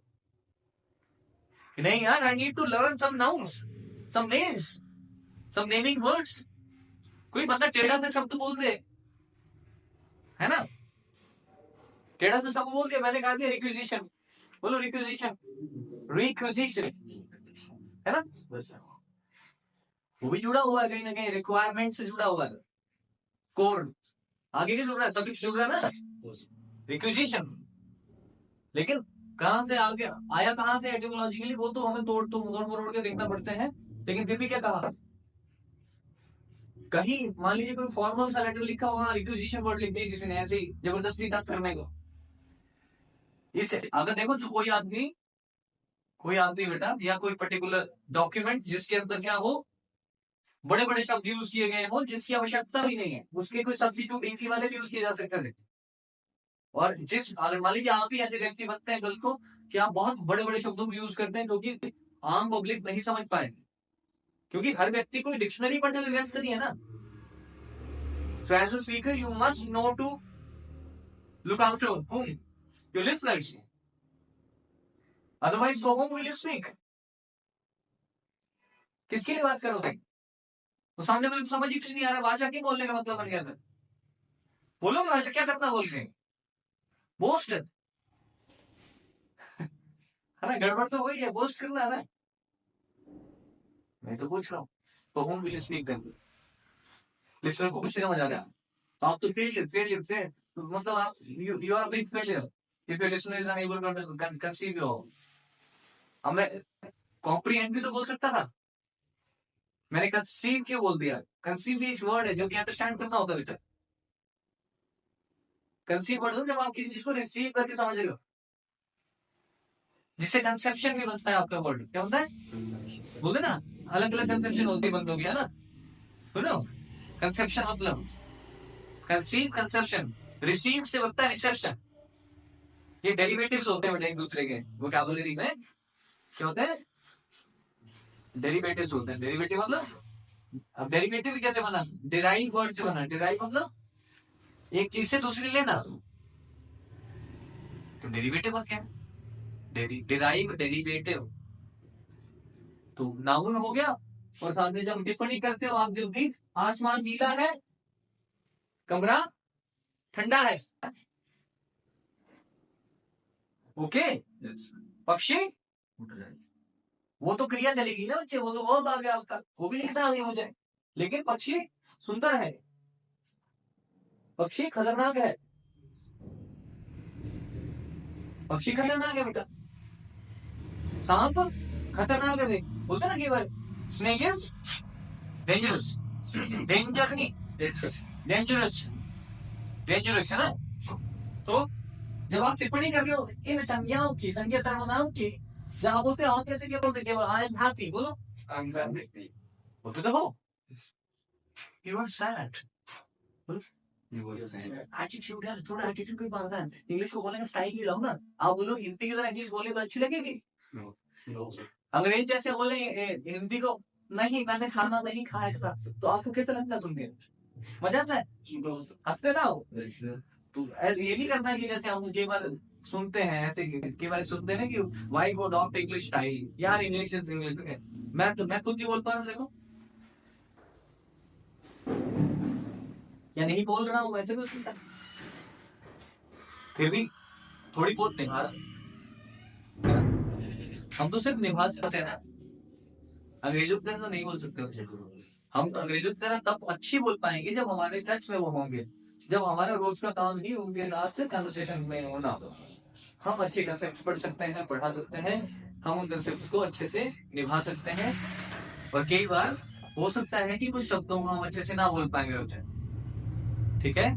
नहीं यार, I need to learn some nouns, some names, some naming words. कोई बंदा टेढ़ा से शब्द बोल दे, है ना, टेढ़ा से शब्द बोल दिया, मैंने कहा दिया रिक्विजिशन, बोलो रिक्विजिशन, रिक्विजिशन, है ना, वो भी जुड़ा हुआ है कहीं ना कहीं, रिक्वायरमेंट से जुड़ा हुआ है, कोड आगे के जुड़ रहा है, सफिक्स जुड़ रहा है ना, रिक्विजिशन। लेकिन कहां से आगे आया, कहां से एटिमोलॉजिकली, वो तो हमें तोड़ मरोड़ के देखना पड़ते हैं। लेकिन फिर भी क्या कहा, कहीं मान लीजिए कोई फॉर्मल सा लेटर लिखा हुआ, रिक्विजिशन वर्ड लिख दिया किसी ने ऐसे ही जबरदस्ती तक करने को। इस अगर देखो तो कोई आदमी बेटा या कोई पर्टिकुलर डॉक्यूमेंट जिसके अंदर क्या हो, बड़े बड़े शब्द यूज किए गए हो जिसकी आवश्यकता भी नहीं है, उसके कोई सब्स्टिट्यूट इजी वाले भी यूज किए जा सकते हैं। और जिस अगर मान लीजिए आप ही ऐसे व्यक्ति बनते हैं कल को कि आप बहुत बड़े बड़े शब्दों को यूज करते हैं क्योंकि आम पब्लिक नहीं समझ पाए, क्योंकि हर व्यक्ति कोई डिक्शनरी पढ़ने में व्यस्त नहीं है ना। So as a speaker you must know to look after whom your listeners, otherwise to whom will you speak, किसके लिए बात करोगे? तो सामने वाले को समझ ही कुछ नहीं आ रहा, भाषा क्यों बोलने का मतलब बन गया था, बोलोगे भाषा क्या करना बोल के, बोस्ट है ना, गड़बड़ तो वही है, बोस्ट करना है ना। मैं तो पूछ रहा हूँ तो whom will you speak then, listener को कुछ नहीं समझ आ रहा, तो आप तो फेलियर से मतलब आप you are big failure if your listener is unable to conceive your. अब मैं कॉम्प्रिहेंड भी तो बोल सकता था, मैंने कंसीव क्यों बोल दिया? कंसीव भी एक वर्ड है जो कि अंडरस्टैंड करना होता है बेटा। कंसीव वर्ड जब आप किसी चीज को रिसीव करके समझ रहे हो, जिससे कंसेप्शन भी बनता है आपका वर्ड, क्या होता है बोलते ना, अलग अलग कंसेप्शन होती है बंदों की, है ना, सुनो, कंसेप्शन मतलब कंसीव कंसेप्शन, रिसीव से बनता है रिसेप्शन, ये डेरिवेटिव्स होते हैं एक दूसरे के वोकैबुलरी में, क्या होते हैं डेरिवेटिव्स होते हैं। डेरिवेटिव मतलब, अब डेरिवेटिव कैसे बना, डिराइव वर्ड से बना, डिराइव मतलब एक चीज से दूसरी लेना, तो डेरिवेटिव और क्या है, डिराइव डेरिवेटिव। तो नाउन हो गया, और साथ में जब टिप्पणी करते हो आप, जब भी आसमान नीला है, कमरा ठंडा है, ओके, पक्षी, वो तो क्रिया चलेगी ना बच्चे, वो तो वर्ब आ गया आपका, वो भी लिखना है मुझे, लेकिन पक्षी सुंदर है, पक्षी खतरनाक है, पक्षी खतरनाक है बेटा, सांप खतरनाक है, बोलते ना केवल स्नेक इज डेंजरस, डेंजर नहीं डेंजरस, डेंजरस है ना। तो जब आप टिप्पणी कर रहे हो इन संज्ञाओं की, संज्ञा सर्वनाम की, जहां बोलते हो कैसे, क्या बोलते केवल आई एम हैप्पी, बोलो बोलते तो हो, यू आर सैड, एटीट्यूड है, थोड़ा एटीट्यूड भी मांगना है, इंग्लिश को बोलेंगे स्टाइल ही लाओ ना, आप बोलो हिंदी की तरह इंग्लिश बोले तो अच्छी लगेगी, अंग्रेज जैसे बोले हिंदी को, नहीं मैंने खाना नहीं खाया था, तो आपको कैसा लगता है सुनने में, मजा आता है, हंसते ना हो। तो ये नहीं करना कि जैसे हम कई बार सुनते हैं ऐसे, कई बार सुनते हैं ना कि वाई वो अडॉप्ट इंग्लिश स्टाइल, यार इंग्लिश इज इंग्लिश, मैं खुद नहीं बोल पा रहा हूँ, देखो या नहीं बोल रहा हूं वैसे भी हो सकता है, फिर भी थोड़ी बहुत निभा रहा है ना? हम तो सिर्फ निभा सकते हैं ना, अंग्रेजों की तरह तो नहीं बोल सकते बच्चे। हम तो अंग्रेजों की तरह तब अच्छी बोल पाएंगे जब हमारे टच में वो होंगे, जब हमारा रोज का काम ही उनके साथ कन्वर्सेशन में होना। हम अच्छे कंसेप्ट पढ़ सकते हैं, पढ़ा सकते हैं, हम उन कंसेप्ट को अच्छे से निभा सकते हैं। और कई बार हो सकता है कि कुछ शब्दों को हम अच्छे से ना बोल पाएंगे होते हैं, ठीक है।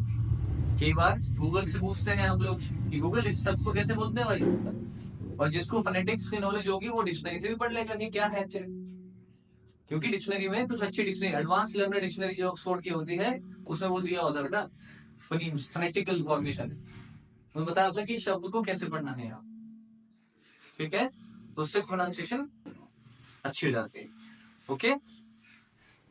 कई बार गूगल से पूछते हैं हम लोग कि गूगल इस शब्द को कैसे बोलते हैं भाई, और जिसको फोनेटिक्स की नॉलेज होगी वो डिक्शनरी से भी पढ़ लेगा कि क्या है एक्चुअली, क्योंकि डिक्शनरी में कुछ अच्छी डिक्शनरी, एडवांस लर्नर डिक्शनरी जो ऑक्सफोर्ड की होती है, उसमें वो दिया होता है बेटा फोनेटिकल फॉर्मेशन, तो बताया होता है कि शब्द को कैसे पढ़ना है आप, ठीक है। तो उससे प्रोनाउंसिएशन अच्छी हो जाती है, ओके।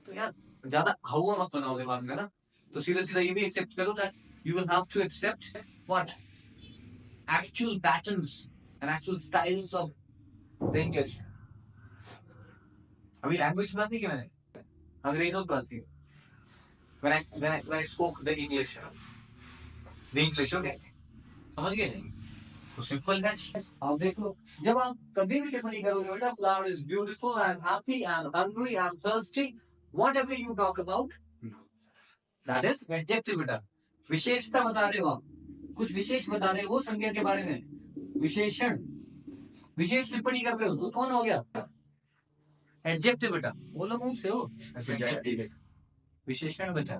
तो यार ज्यादा हवा मत बनाओ दिमाग में ना, तो सीधा सीधा ये भी एक्सेप्ट करो that you will have to accept what actual patterns and actual styles of the English. अभी लैंग्वेज की बात नहीं की मैंने, अंग्रेजों की बात की। when I spoke the English, okay, समझ गए? तो सिंपल है, आप देख लो, जब आप कभी भी टिप्पणी करोगे बेटा, flower is beautiful, I am happy, I am hungry, I am thirsty, whatever you talk about, that is adjective बेटा, विशेषता बता रहे हो आप, कुछ विशेष बता रहे हो संज्ञा के बारे में, विशेषण, विशेष टिप्पणी कर रहे हो, तो कौन हो गया? एडजेक्टिव बेटा, बोलो मुंह से हो, विशेषण बेटा।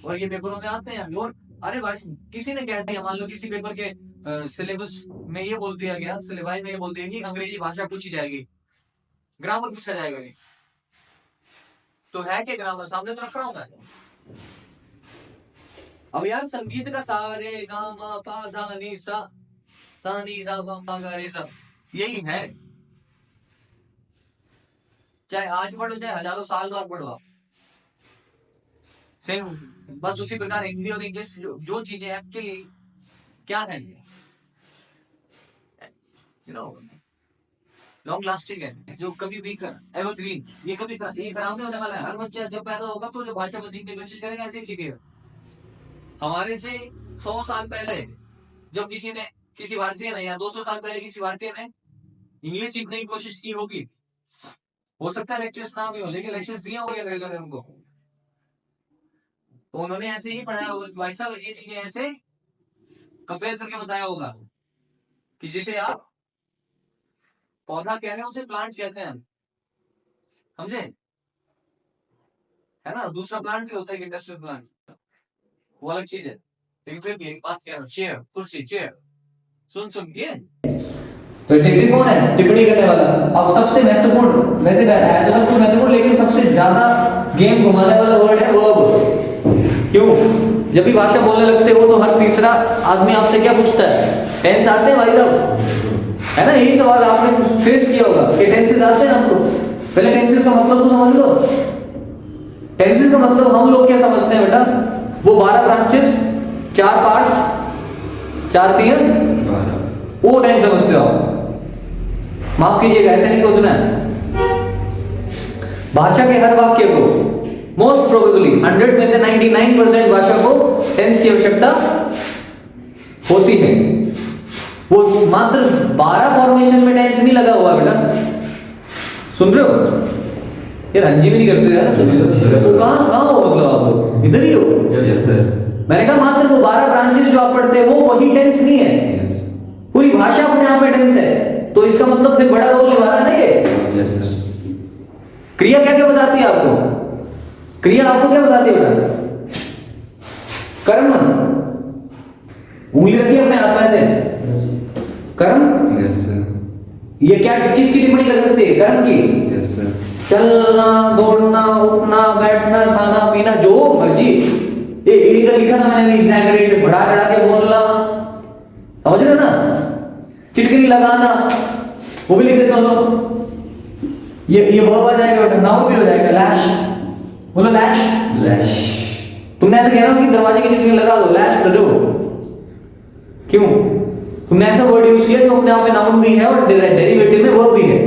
और ये पेपरों में आते हैं, और अरे भाई किसी ने कह दिया, मान लो किसी पेपर के सिलेबस में ये बोल दिया गया, सिलेबाई में ये बोल दिया कि अंग्रेजी भाषा पूछी जाएगी, ग्रामर पूछा जाएगा नहीं, तो है क्या ग्रामर? सामने तो रख रहा हूं मैं। अब यार संगीत का सा रे गा मा पा धा नी सा, सा नी धा पा गा रे सा, यही है, चाहे आज पढ़ो चाहे हजारों साल बाद पढ़ो आप, सेम। बस उसी प्रकार हिंदी और इंग्लिश जो चीजें एक्चुअली क्या है, यू नो, लॉन्ग लास्टिंग है, जो कभी भी एवरग्रीन, ये कभी ये खराब नहीं होने वाला है। हर बच्चा जब पैदा होगा तो जो भाषा को सीखने की कोशिश करेगा ऐसे ही सीखेगा। हमारे से 100 साल पहले जब किसी भारतीय ने, या 200 साल पहले किसी भारतीय ने इंग्लिश सीखने की कोशिश की होगी, हो सकता है लेक्चर्स ना भी हो, लेकिन लेक्चर्स दिए होंगे अंग्रेजों ने उनको, तो उन्होंने ऐसे ही पढ़ाया होगा, भाई साहब ये चीजें ऐसे कंपेयर करके बताया होगा कि जिसे आप पौधा कह रहे हैं उसे प्लांट कहते हैं, समझे? है ना, दूसरा प्लांट भी होता है इंडस्ट्रियल प्लांट, वो अलग चीज है, लेकिन फिर भी एक बात कह रहा हूं, चेयर, कुर्सी, चेयर, सुन के तो एडजेक्टिव कौन है? टिप्पणी करने वाला। अब सबसे महत्वपूर्ण, वैसे है तो सब कुछ महत्वपूर्ण, लेकिन सबसे ज्यादा गेम घुमाने वाला वर्ड है वर्ब। क्यों? जब भी भाषा बोलने लगते हो तो हर तीसरा आदमी आपसे क्या पूछता है? टेंस आते हैं भाई साहब, है ना? यही सवाल आपने फेस किया होगा कि टेंसेस आते हैं आपको। पहले टेंसेस का मतलब तो समझ लो। टेंसेस का मतलब हम लोग क्या समझते हैं बेटा? वो 12 ब्रांचेस, 4 पार्ट्स, 4 3 वो टेंस समझते हो आप। माफ कीजिएगा, ऐसे नहीं सोचना है। भाषा के हर वाक्य को मोस्ट प्रोबेबली 100 में से 99% भाषा को टेंस की आवश्यकता होती है। वो मात्र 12 फॉर्मेशन में टेंस नहीं लगा हुआ बेटा, सुन रहे हो? ये रंजी भी नहीं करते यार, तो कहाँ हो मतलब आप लोग? इधर ही हो? Yes sir. मैंने कहा मात्र वो 12 ब्रांचेस जो आप पढ़ते हो वही टेंस नहीं है, पूरी भाषा अपने आप में टेंस है। तो इसका मतलब फिर बड़ा रोल निभा रहा है ना ये। Yes sir. क्रिया क्या क्या बताती है आपको? क्रिया आपको क्या बताती है बेटा? कर्म। उंगली रखी अपने हाथ में से, कर्म। Yes sir. ये क्या किसकी टिप्पणी कर सकती है? कर्म की। Yes sir. चलना, दौड़ना, उठना, बैठना, खाना पीना, जो मर्जी। ये इधर लिखा था मैंने भी, एग्जैगरेट, बढ़ा चढ़ा के बोलना, समझ रहे ना? चिटकनी लगाना, वो भी लिख देता हूं। ये वर्ब आ जाएगा बेटा, नाउन भी हो जाएगा। लैश, बोलो लैश। लैश। तुमने ऐसा कहना कि दरवाजे की चिटकनी लगा दो, लैश द डोर। क्यों? तुमने ऐसा वर्ड यूज किया जो अपने आप में नाउन भी है और डेरिवेटिव में वर्ब भी है।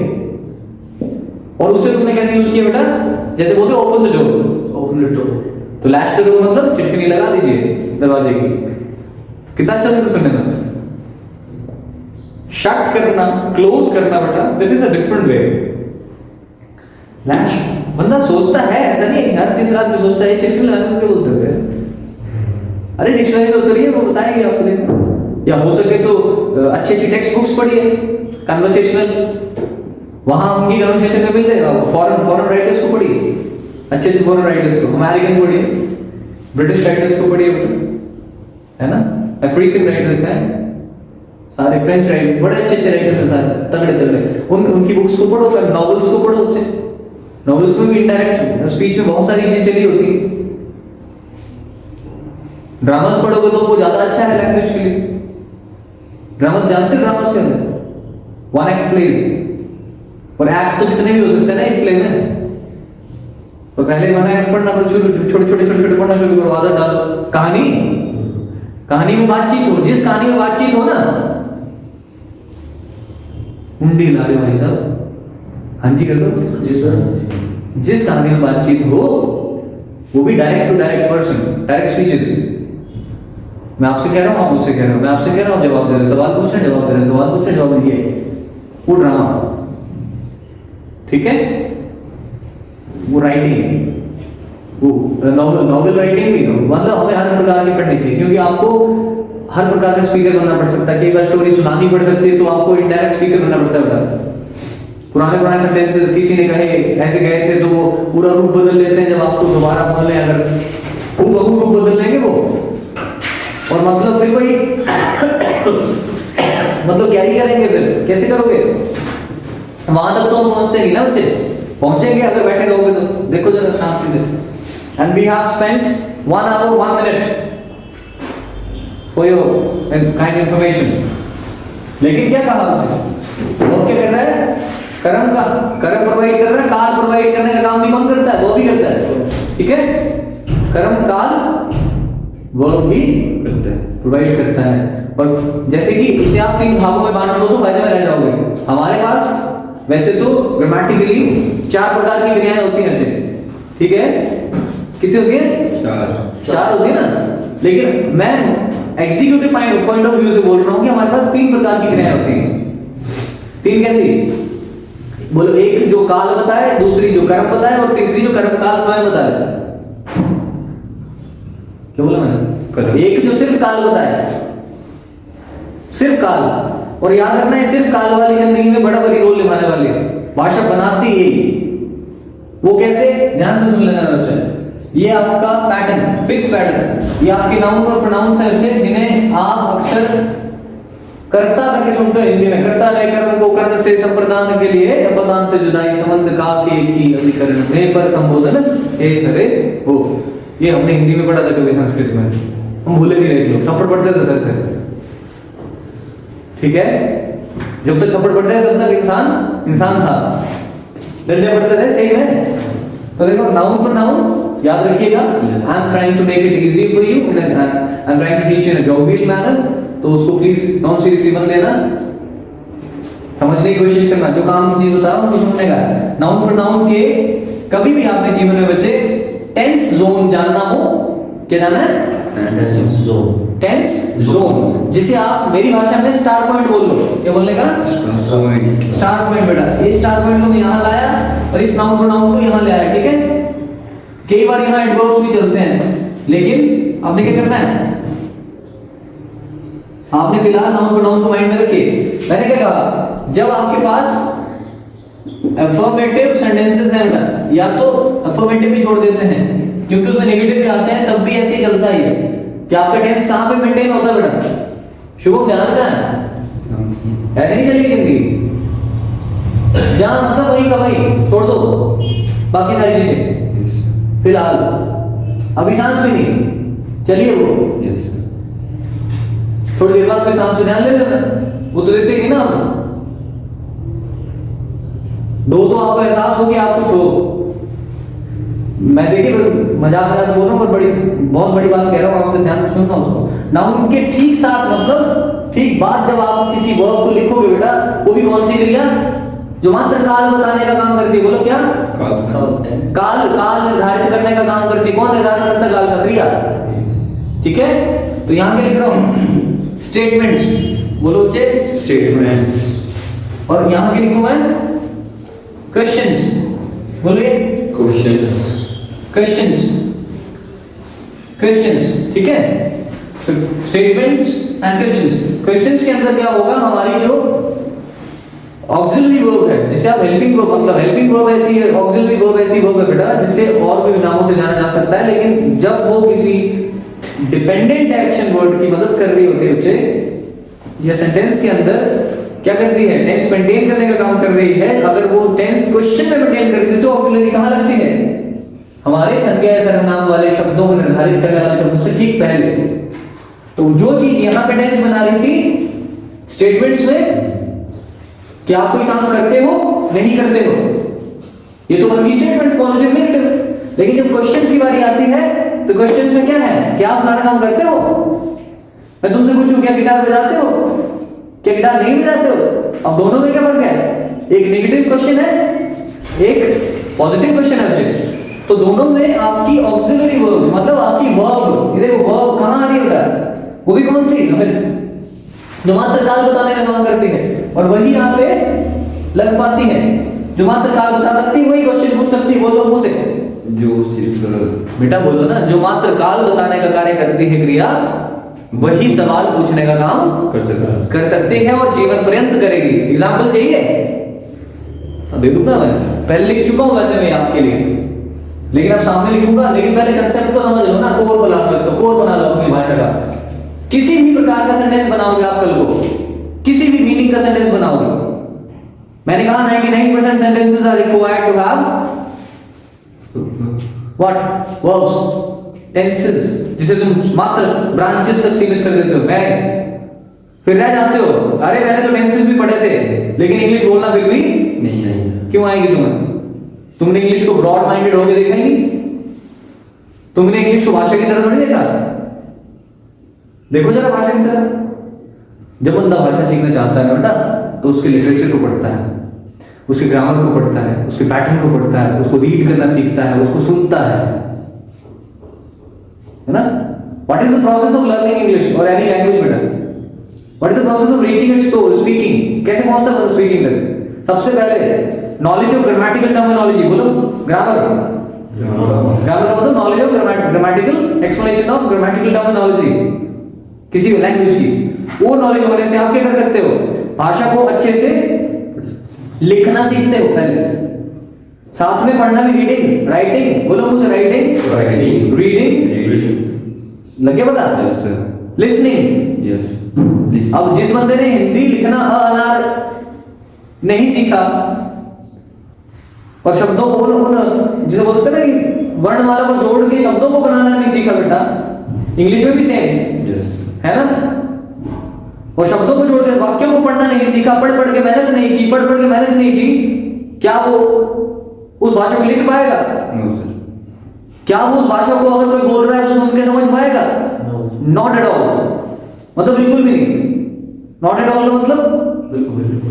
और उसे तुमने कैसे यूज किया बेटा? जैसे बोलते open the door, open the door. तो लैच द डोर मतलब चिटकनी लगा दीजिए दरवाजे की। कितना अच्छा लगा सुनने में। शट करना, क्लोज करना बेटा, that is a different way. Latch बंदा सोचता है, ऐसा नहीं हर तीसरा आदमी सोचता है चिटकनी लगाने को बोलते हैं। अरे डिक्शनरी में उतरिए, वो बताएंगे आपको। देखो, या हो सके तो अच्छी अच्छी टेक्स्ट बुक्स पढ़िए, कन्वर्सेशनल, वहां उनकी कन्वर्सेशन में मिलते हैं। फॉरेन राइटर्स को पढ़िए, अच्छे अच्छे फॉरेन राइटर्स को, अमेरिकन पढ़िए, ब्रिटिश राइटर्स को पढ़िए, है ना, अफ्रीकन राइटर्स हैं सारे, फ्रेंच राइटर, बड़े अच्छे अच्छे राइटर्स हैं सारे, तगड़े तगड़े। उनकी बुक्स को पढ़ो, फिर नॉवेल्स को पढ़ो। नॉवेल्स में भी इनडायरेक्ट स्पीच में बहुत सारी चीजें चली होती। ड्रामास पढ़ोगे तो वो ज्यादा अच्छा है लैंग्वेज के लिए। ड्रामास जानते हो, ड्रामास के अंदर वन एक्ट प्लेज, और एक्ट तो कितने भी हो सकते हैं ना एक प्ले में। तो पहले वन एक्ट पढ़ना, फिर छोटे छोटे पढ़ना शुरू करो, आदत डालो। कहानी में बातचीत हो, जिस कहानी में बातचीत हो ना, मुंडी ला रहे भाई साहब, हाँ जी कर दो, जिस कहानी में बातचीत हो, वो भी direct to direct person, direct speeches. मैं आपसे कह रहा हूँ, आप मुझसे कह रहे हो, मैं आपसे कह रहा हूँ, जवाब दे रहे, सवाल पूछ रहे, जवाब दे रहे, सवाल पूछ रहे, जवाब ये, वो ड्रामा, ठीक है। वो राइटिंग, वो नॉवल राइटिंग भी, मतलब हमें हर प्रकार की पढ़नी चाहिए, क्योंकि आपको हर प्रकार का स्पीकर बनना पड़ सकता है। कई बार स्टोरी सुनानी पड़ सकती है, तो आपको इनडायरेक्ट स्पीकर बनना पड़ता है। पुराने सेंटेंसेस किसी ने कहे, ऐसे कहे थे, तो वो पूरा रूप बदल लेते हैं जब आपको दोबारा बोलने, अगर हूबहू रूप बदल लेंगे वो, और मतलब फिर कोई मतलब कैरी करेंगे, फिर कैसे करोगे? वहां तक तो हम पहुंचते नहीं ना बच्चे, पहुंचेंगे अगर बैठे रहोगे तो। देखो जरा शांति से। And we have spent 1 hour 1 minute for your kind information. लेकिन क्या कहा आपने? वो क्या कर रहा है? कर्म प्रोवाइड कर रहा है, काल प्रोवाइड करने का काम भी कौन करता है? वो भी करता है, ठीक है। कर्म काल वो भी करता है, प्रोवाइड करता है। और जैसे कि इसे आप 3 भागों में बांट दो तो फायदे में रह जाओगे। हमारे पास वैसे तो ग्रामेटिकली 4 प्रकार की क्रियाएं होती हैं, ठीक है। कितनी होती है? 4 होती है ना। लेकिन मैं एग्जीक्यूटिव पॉइंट ऑफ व्यू से बोल रहा हूं कि हमारे पास 3 प्रकार की क्रियाएं होती हैं। 3 कैसी? बोलो, एक जो काल बताए, दूसरी जो कर्म बताए, और तीसरी जो कर्म काल स्वयं बताए। क्या बोला मैंने? एक जो सिर्फ काल बताए, सिर्फ काल। और याद रखना है, सिर्फ काल वाली जिंदगी में बड़ा बड़ी रोल निभाने वाली है, भाषा बनाती यही। वो कैसे? ध्यान से सुन लेना बच्चा। ये आपका पैटर्न, फिक्स पैटर्न, ये आपके नाउन और प्रोनाउंस हैं बच्चे, जिन्हें आप अक्सर कर्ता करके सुनते हो हिंदी में। कर्ता ने कर्म को कर्ण से संप्रदान के लिए, अपदान से जुदाई, संबंध का के की अधिकरण में पर संबोधन हे हरे हो। ये हमने हिंदी में पढ़ा था कभी, संस्कृत में हम भूले नहीं रहे लोग, थप्पड़ पढ़ते थे सर से, ठीक है। जब तक थप्पड़ पढ़ते थे तब तक इंसान था। डंडे पढ़ते थे सही में। तो देखो, नाउन पर नाउन याद रखिएगा। I am trying to make it easy for you, I am trying to teach you in a jovial manner. तो उसको प्लीज नॉन सीरियसली मत लेना, समझने की कोशिश करना। जो काम की चीज बता रहा हूं वो समझने का है। नाउन पर नाउन के कभी भी आपने जीवन में बच्चे टेंस जोन जानना हो, क्या जानना है? टेंस जोन, जिसे आप मेरी भाषा में स्टार पॉइंट बोल लो। क्या बोलने का? Star point. बेटा, ये स्टार पॉइंट को मैं यहाँ लाया और इस नाउन प्रोनाउन को यहाँ ले आया, ठीक है। कई बार यहाँ एडवर्ब्स भी चलते हैं, लेकिन आपने क्या करना है? आपने फिलहाल नाउन प्रोनाउन को माइंड में रखिए। मैंने क्या कहा? जब आपके पास अफर्मेटिव सेंटेंसेस हैं बेटा, या तो अफर्मेटिव भी छोड़ देते हैं क्योंकि उसमें नेगेटिव भी आते हैं, तब भी ऐसे ही चलता ही है कि आपका टेंस कहां पे मेंटेन होता है बेटा? शुभम ध्यान का है, ऐसे नहीं चलेगी जिंदगी। जहां मतलब वही का वही, छोड़ दो बाकी सारी चीजें। फिलहाल अभी सांस भी नहीं, चलिए वो थोड़ी देर बाद फिर सांस पे ध्यान ले लेना, वो तो देते ही ना आप। दो तो आपको एहसास हो कि आप कुछ हो। मैं देखिए मजाक में बोल रहा हूँ, पर बहुत बड़ी बात कह रहा हूँ आपसे, ध्यान से सुनना उसको। नाउन के ठीक साथ, मतलब ठीक बात, जब आप किसी वर्ब को लिखोगे बेटा, वो भी कौन सी क्रिया? जो मात्र काल बताने का काम करती है, बोलो क्या? काल निर्धारित करने का काम करती है। कौन निर्धारण करता है काल का? क्रिया। ठीक है, तो यहां क्या लिख रहा हूं? स्टेटमेंट्स। बोलो बच्चे, स्टेटमेंट्स। और यहां क्या लिखूं मैं? क्वेश्चंस। बोलिए, क्वेश्चंस। Questions, questions. ठीक है, स्टेटमेंट्स एंड क्वेश्चंस। क्वेश्चंस के अंदर क्या होगा? हमारी जो ऑक्सिलरी वर्ब है, जिसे आप हेल्पिंग वर्ब, मतलब हेल्पिंग वर्ब ऐसी है, ऑक्सिलरी वर्ब ऐसी वर्ब है बेटा जिसे और भी नामों से जाना जा सकता है, लेकिन जब वो किसी डिपेंडेंट एक्शन वर्ड की मदद कर रही होती है बच्चे, या सेंटेंस के अंदर क्या करती है? टेंस मेंटेन करने का काम कर रही है। अगर वो टेंस क्वेश्चन में मेंटेन करती है तो ऑक्सिलरी कहां लगती है? हमारे संज्ञा या सर्वनाम वाले शब्दों को निर्धारित करने वाले शब्दों से ठीक पहले। तो जो चीज यहां पे टेंस बना रही थी स्टेटमेंट्स में, क्या आप कोई काम करते हो? नहीं करते हो? ये तो बन गई स्टेटमेंट्स, पॉजिटिव नेगेटिव। लेकिन जब क्वेश्चंस की बारी आती है तो क्वेश्चंस में क्या है? क्या आप फलाना काम करते हो? मैं तुमसे पूछूं क्या गिटार बजाते हो? क्या गिटार नहीं बजाते हो? अब दोनों में क्या फर्क है? एक नेगेटिव क्वेश्चन है, एक पॉजिटिव क्वेश्चन है बच्चे। तो दोनों में आपकी ऑक्सिलरी वर्ब, मतलब आपकी वर्ब, ये देखो वर्ब कहां आ रही है बेटा? वो भी कौन सी? अमित, जो मात्र काल बताने का काम करती है, और वही यहाँ पे लग पाती है। जो मात्र काल बता सकती है वही क्वेश्चन पूछ सकती है। बोलो मुंह से, जो सिर्फ बेटा बोलो ना, जो मात्र काल बताने का कार्य करती है क्रिया, वही सवाल पूछने का काम कर सकती है और जीवन पर्यंत करेगी। एग्जाम्पल चाहिए? दे दूंगा मैं, पहले लिख चुका हूं वैसे मैं आपके लिए, लेकिन अब सामने लिखूंगा। लेकिन पहले कंसेप्ट को समझ लो ना, कोर बना लो, इसको कोर बना लो अपनी भाषा का। किसी भी प्रकार का सेंटेंस बनाओगे आप कल को, किसी भी मीनिंग का सेंटेंस बनाओगे, मैंने कहा 99% sentences are required to have what? Verbs, tenses, जिसे तुम मात्र ब्रांचेस तक सीमित कर देते हो। मैं फिर रह जाते हो, अरे मैंने तो टेंसेस भी पढ़े थे, लेकिन इंग्लिश बोलना फिर भी नहीं आएगी। क्यों आएगी तुम्हें? तुमने इंग्लिश को ब्रॉड माइंडेड होकर देखा ही नहीं। तुमने इंग्लिश को भाषा की तरह थोड़ी देखा। देखो जरा भाषा की तरह। जब बंदा भाषा सीखना चाहता है बेटा, तो उसके लिटरेचर को पढ़ता है, उसके ग्रामर को पढ़ता है, उसके पैटर्न को पढ़ता है, उसको रीड करना सीखता है, उसको सुनता है ना? What is the process of learning English और एनी लैंग्वेज बेटा? What is the process of reaching its to speaking? कैसे पहुंचता है बंदा स्पीकिंग तक? सबसे पहले नॉलेज ऑफ ग्रामेटिकल टर्मिनोलॉजी। बोलो ग्रामर। ग्रामर का मतलब knowledge of grammatical explanation of grammatical terminology किसी भी लैंग्वेज की। वो नॉलेज होने से आप क्या कर सकते हो? भाषा को अच्छे से लिखना सीखते हो पहले, साथ में पढ़ना भी, रीडिंग, राइटिंग। बोलो मुझसे, राइटिंग, रीडिंग, लगे पता? Yes sir. Listening, yes. अब जिस बंदे ने हिंदी लिखना अनार नहीं सीखा और शब्दों को उन जिसे बोलते हैं ना कि वर्णमाला को जोड़ के शब्दों को बनाना नहीं सीखा बेटा, इंग्लिश में भी सेम है ना? और शब्दों को जोड़ के वाक्यों को पढ़ना नहीं सीखा, पढ़ के मेहनत नहीं की, पढ़ के मेहनत नहीं की, क्या वो उस भाषा को लिख पाएगा? No sir. क्या वो उस भाषा को अगर कोई बोल रहा है तो सुन के समझ पाएगा? नॉट एट ऑल, मतलब बिल्कुल भी नहीं। नॉट एट ऑल का मतलब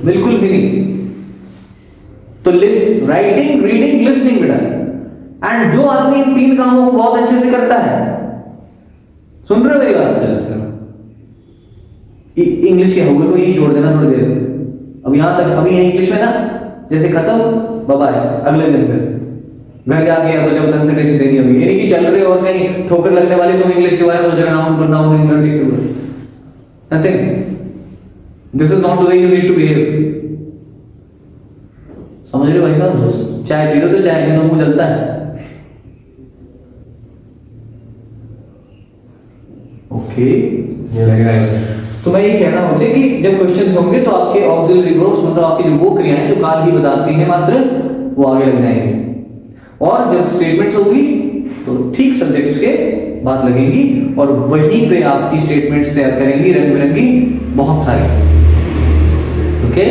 बिल्कुल भी नहीं। तो राइटिंग, रीडिंग, लिसनिंग बेटा। एंड जो आदमी इन तीन कामों को बहुत अच्छे से करता है, सुन रहे हो मेरी बात? Yes sir. इंग्लिश के होगे को यही छोड़ देना थोड़ी देर। अब यहां तक, अभी है इंग्लिश में ना, जैसे खत्म बाय, अगले दिन फिर घर जाके या तो जब कंसल्टेंसी देनी होगी, यानी कि चल रहे और कहीं ठोकर लगने वाली तुम इंग्लिश के बारे में सोच रहे noun pronoun interjective, nothing. This is not the way you need to behave. समझ रहे हो भाई साहब? चाय पी लो तो चाय, नहीं तो मुंह जलता है। ओके, तो मैं ये कह रहा हूं कि जब क्वेश्चंस होंगे तो आपके ऑक्सिलरी वर्ब्स, मतलब आपकी जो वो क्रियाएं जो काल ही बताती हैं मात्र, वो आगे लग जाएंगे। और जब स्टेटमेंट्स होगी तो ठीक सब्जेक्ट्स के बात लगेंगी और वहीं पे आपकी स्टेटमेंट्स तैयार करेंगी रंग बिरंगी बहुत सारी। ओके,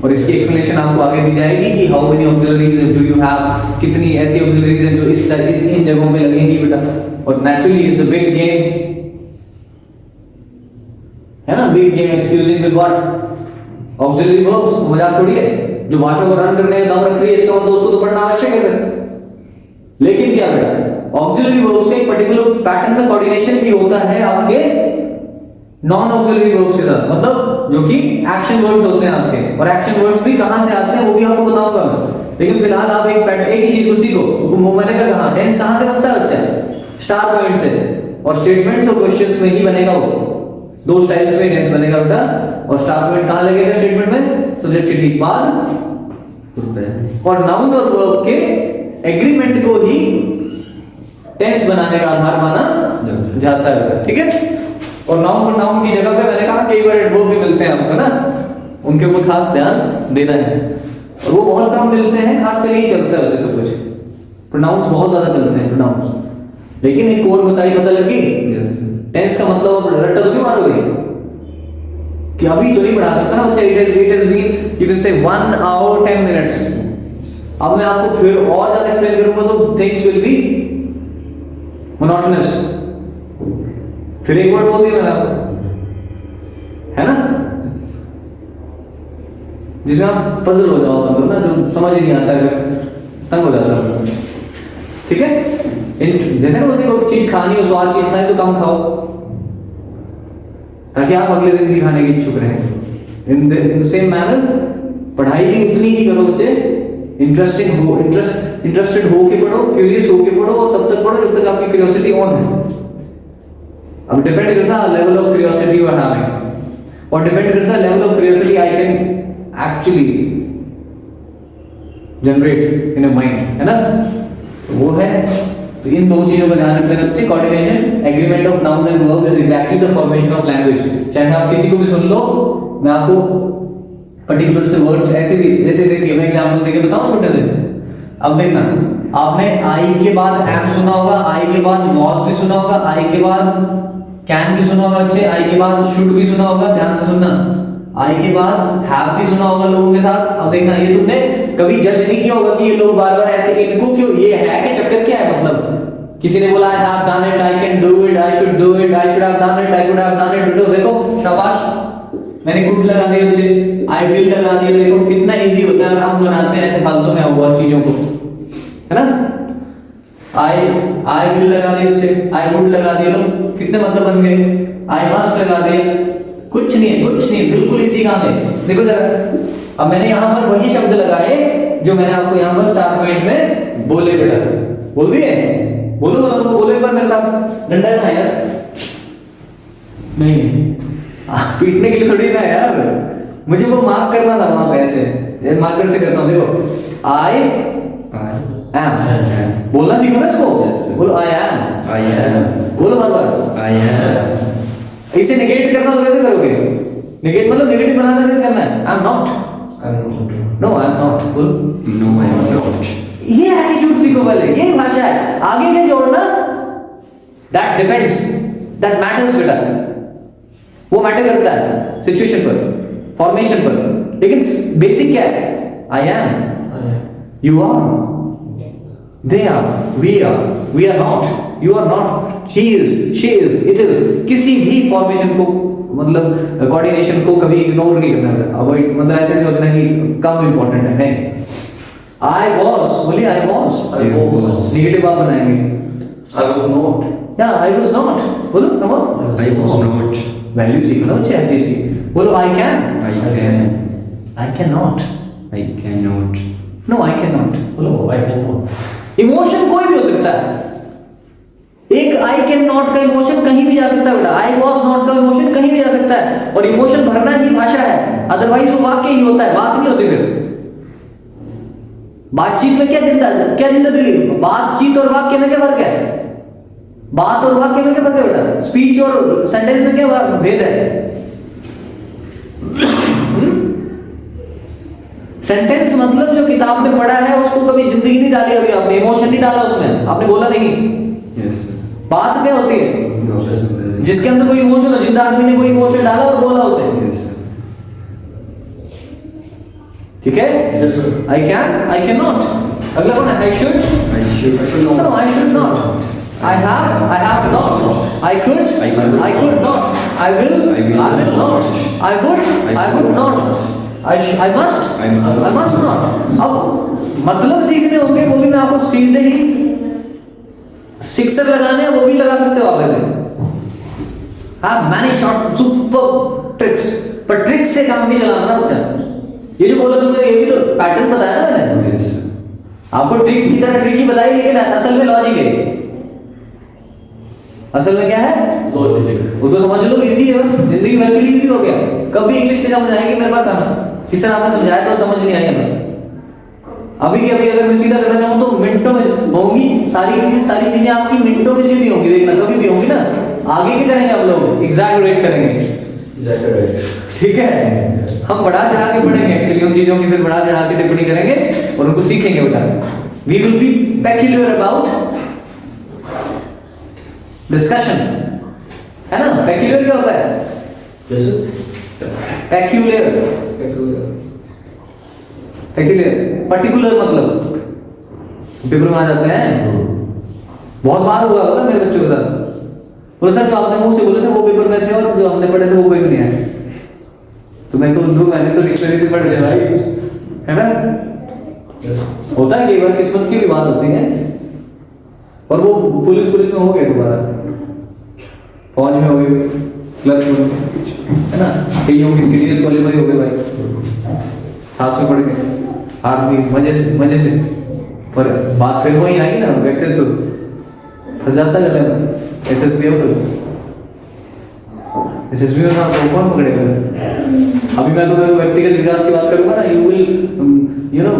और इसकी एक्सप्लेनेशन आपको आगे दी जाएगी कि how many auxiliaries do you have, कितनी ऐसी ऑक्सिलरीज हैं जो इस तरह इन जगहों पे लगेंगी बेटा। और naturally it's a big game, है ना? Big game excusing with what? Auxiliary verbs. मजाक थोड़ी है। जो भाषा को रन करने का दम रख रही है, इसका मतलब उसको तो पढ़ना आवश्यक है फिर। लेकिन क्या बेटा, ऑक्सिलरी वर्ब्स का एक पर्टिकुलर पैटर्न में कोऑर्डिनेशन भी होता है आपके नॉन ऑक्सिलरी वर्ब्स के साथ, मतलब जो कि एक्शन वर्ड्स होते हैं आपके, और एक्शन वर्ड्स भी कहां से आते हैं वो भी आपको बताऊंगा मैं। लेकिन फिलहाल आप एक ही चीज को सीखो। वो मैंने कहा टेंस कहां से बनता है बच्चा? स्टार पॉइंट से, और स्टेटमेंट्स और क्वेश्चंस में ही बनेगा वो। दो स्टाइल्स में टेंस बनेगा बेटा। और स्टार पॉइंट कहां लगेगा स्टेटमेंट में? सब्जेक्ट के ठीक बाद, और नाउन और वर्ब के एग्रीमेंट को ही टेंस बनाने का आधार माना जाता है, ठीक है। और नाउन की जगह पे मैंने कहा कई बार एडवर्ब भी मिलते हैं आपको ना, उनके ऊपर खास ध्यान देना है। और वो बहुत कम मिलते हैं, खास करके यही चलता है बच्चे सब कुछ। प्रोनाउंस बहुत ज्यादा चलते हैं प्रोनाउंस, लेकिन एक कोर बताई पता लगी। टेंस का मतलब आप रट्टा तो नहीं मारोगे कि अभी तो नहीं पढ़ा सकता ना बच्चा। It has been you can say 1 hour 10 minutes। अब मैं आपको फिर और ज्यादा एक्सप्लेन करूंगा तो थिंग्स विल बी मोनोटोनस। फिर एक वर्ड बोल दिया मैंने आपको, है ना, जिसमें आप पजल हो जाओ, मतलब ना जो समझ ही नहीं आता है, तंग हो जाता है, ठीक है। जैसे ना बोलते कोई चीज खानी हो, स्वाद चीज खानी तो कम खाओ, ताकि आप अगले दिन भी खाने के इच्छुक रहें। इन सेम मैनर पढ़ाई भी उतनी ही करो बच्चे, इंटरेस्टेड हो के पढ़ो, क्यूरियस हो के पढ़ो, और तब तक पढ़ो जब तक आपकी क्यूरियोसिटी ऑन है। अब डिपेंड करता है level of curiosity you are having, और डिपेंड करता है level of curiosity I can actually generate in a mind, है ना। तो वो है, तो इन दो चीजों का ध्यान रखना बच्चे। Coordination, agreement of noun and verb is exactly the formation of language. चाहे आप किसी को भी सुन लो, मैं आपको पर्टिकुलर से वर्ड्स ऐसे देखिए, मैं एग्जांपल देके बताऊं छोटे से। अब देखना, आपने आई के बाद एम सुना होगा, आई के बाद वॉज भी सुना होगा, आई के बाद कैन भी सुना होगा बच्चे, आई के बाद शुड भी सुना होगा, ध्यान से सुनना। आई के बाद हैव भी सुना होगा लोगों के साथ। अब देखना, ये तुमने कभी जज नहीं किया होगा कि ये लोग बार बार ऐसे, इनको क्यों, ये है कि चक्कर क्या है, मतलब किसी ने बोला I have done it, I can do it, I should do it, I should have done it, I could have done it. देखो शाबाश, मैंने कुड लगा दिया बच्चे, आई विल लगा दिया। देखो कितना इजी होता है, और हम बनाते हैं ऐसे फालतू में हुआ चीजों को, है ना। आई विल लगा दिया बच्चे, आई वुड लगा दिया, लोग कितने मतलब बन गए। आई मस्ट लगा दिया, कुछ नहीं है, कुछ नहीं, बिल्कुल इजी काम है। देखो जरा, अब मैंने यहाँ पर वही शब्द लगाए जो मैंने आपको यहाँ पर स्टार पॉइंट में बोले बेटा, बोल दिए, बोलो बोलो तुमको, बोलो एक बार मेरे साथ। डंडा है ना यार, नहीं पीटने के लिए थोड़ी ना यार, मुझे वो मार्क करना था वहां पे, ऐसे मार्कर से करता हूँ। देखो आई एम, बोलना सीखो ना इसको, बोलो आई एम, बोलो बार बार आई एम। इसे नेगेट करना तो कैसे करोगे? नेगेट मतलब नेगेटिव बनाना कैसे करना है? I am not, no I am not, बोलो नो आई एम नॉट। ये एटीट्यूड सीखो पहले, यही भाषा है। आगे क्या जोड़ना, दैट डिपेंड्स, दैट मैटर्स बेटा, वो मैटर करता है सिचुएशन पर, फॉर्मेशन पर। लेकिन बेसिक क्या है? I am, you are, they are, we are not, you are not, she is, it is। किसी भी फॉर्मेशन को, मतलब कोऑर्डिनेशन को कभी इग्नोर नहीं करना, अवॉइड, मतलब ऐसे नहीं सोचना कि कम इंपॉर्टेंट है, नहीं। I was, बोलिए I was, नेगेटिव आप बनाएंगे। I was not, yeah I was not, बोलो come on, I was not, value सीखो ना बच्चे हर चीज की। बोलो I can, I cannot, no I cannot, बोलो I cannot। इमोशन कोई भी हो सकता है, एक आई कैन नॉट का इमोशन कहीं भी जा सकता है बेटा, आई वॉज नॉट का इमोशन कहीं भी जा सकता है। और इमोशन भरना ही भाषा है, अदरवाइज वो वाक्य ही होता है, बात नहीं होती। फिर बातचीत में क्या जिंदा दिली, बातचीत और वाक्य में क्या फर्क है? बात और वाक्य में क्या फर्क है बेटा? स्पीच और सेंटेंस में क्या भेद है? सेंटेंस मतलब जो किताब में पढ़ा है उसको कभी जिंदगी नहीं डाली, अभी आपने इमोशन नहीं डाला उसमें, आपने बोला नहीं। बात क्या होती है? जिसके अंदर कोई इमोशन हो, जिंदा आदमी ने कोई इमोशन डाला और बोला उसे, ठीक है। आई कैन नॉट, अगला कौन है? I should, no I should not, I have not, I could not, I will not, I would not, I must. Not. अब मतलब सीखने होंगे वो भी मैं आपको सीधे ही सिक्सर लगाने हैं वो भी लगा सकते हो आप ऐसे। हाँ मैंने शॉर्ट सुपर ट्रिक्स, पर ट्रिक्स से काम नहीं चलाना ना बच्चा। ये जो बोला तुमने ये भी तो पैटर्न बताया ना मैंने। Yes, sir. आपको ट्रिक की तरह ट्रिक ही बताई, लेकिन असल में लॉजिक है। असल में क्या है? लॉजिक। उसको समझ लो, इजी है, बस जिंदगी भर के लिए इजी हो गया। कभी इंग्लिश नहीं समझ आएगी मेरे पास आना, किस तरह आपने समझाया तो समझ नहीं आई हमें। अभी की अभी अगर मैं सीधा करना चाहूँ तो मिनटों में होंगी सारी चीजें आपकी मिनटों में सीधी होंगी, देखना कभी भी होंगी ना। आगे क्या करेंगे हम लोग? एग्जैगरेट करेंगे, ठीक है। हम बढ़ा चढ़ा के पढ़ेंगे एक्चुअली उन चीजों की, फिर बढ़ा चढ़ा के टिप्पणी करेंगे और उनको सीखेंगे बेटा। We will be peculiar about discussion, है ना। पेक्यूलियर क्या होता है? पेक्यूलियर पर्टिकुलर मतलब पेपर में आ जाते हैं। बहुत बार हुआ होगा मेरे बच्चों के साथ, बोले सर जो आपने मुंह से बोले थे वो पेपर में थे और जो हमने पढ़े थे वो कोई भी नहीं आया। तो मैं तो मैंने तो डिक्शनरी से पढ़ लिया भाई, है ना। होता है कई बार, किस्मत की भी बात होती है। और वो पुलिस में हो गए, दोबारा फौज में हो गए, क्लर्क में, है ना। कईयों की सीडीएस कॉलेज में हो गए भाई, साथ में पढ़ गए आदमी मजे से। पर बात फिर वही आई ना, व्यक्तित्व फंस जाता गले में। एसएसबी में ना कौन पकड़ेगा? अभी मैं तुम्हें व्यक्तिगत विकास की बात करूंगा ना, you will you know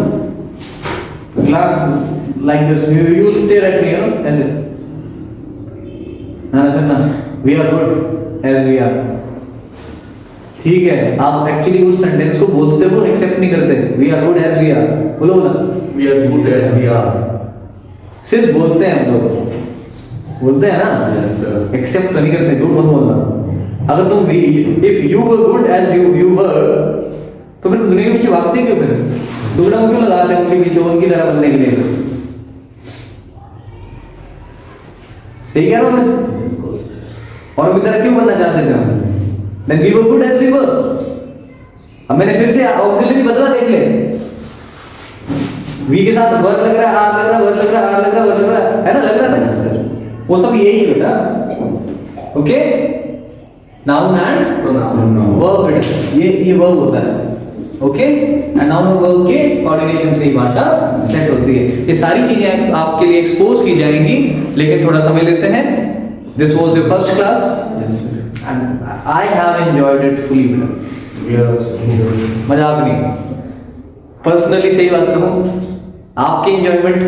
class like this, you will stare at me, you know, ऐसे ना सुनना, we are good as we are. ठीक है, आप एक्चुअली उस सेंटेंस को बोलते हो एक्सेप्ट नहीं करते। We are good as we are, बोलो ना, we are good as we are. सिर्फ बोलते हैं हम लोग, बोलते हैं ना, Yes, sir. एक्सेप्ट तो नहीं करते। झूठ मत बोलना। अगर तुम if you were good as you were, तो फिर दुनिया के पीछे भागते क्यों? फिर दुगड़म क्यों लगाते हैं उनके पीछे, उनकी तरह बनने के लिए? सही कह रहा हूं मैं? और उनकी तरह क्यों बनना चाहते थे हम? Then we were good as we were। अब मैंने फिर से ऑक्सिलरी बदला, देख ले। वी के साथ वर्ग लग रहा है, आर लग रहा है, वर्ग लग रहा है, आर लग रहा है, वर्ग लग रहा है ना, लग रहा है सर। वो सब यही है बेटा। Okay, noun and Pronoun. Verb बेटा, ये वर्ब होता है। ओके, एंड नाउन और वर्ब के कोऑर्डिनेशन से ही भाषा सेट होती है। ये सारी चीजें आपके लिए एक्सपोज की जाएंगी, लेकिन थोड़ा समय लेते हैं। This was your first class Yes, sir. and I have enjoyed it fully better। We are also मजाक नहीं, पर्सनली सही बात कहूं, आपकी एंजॉयमेंट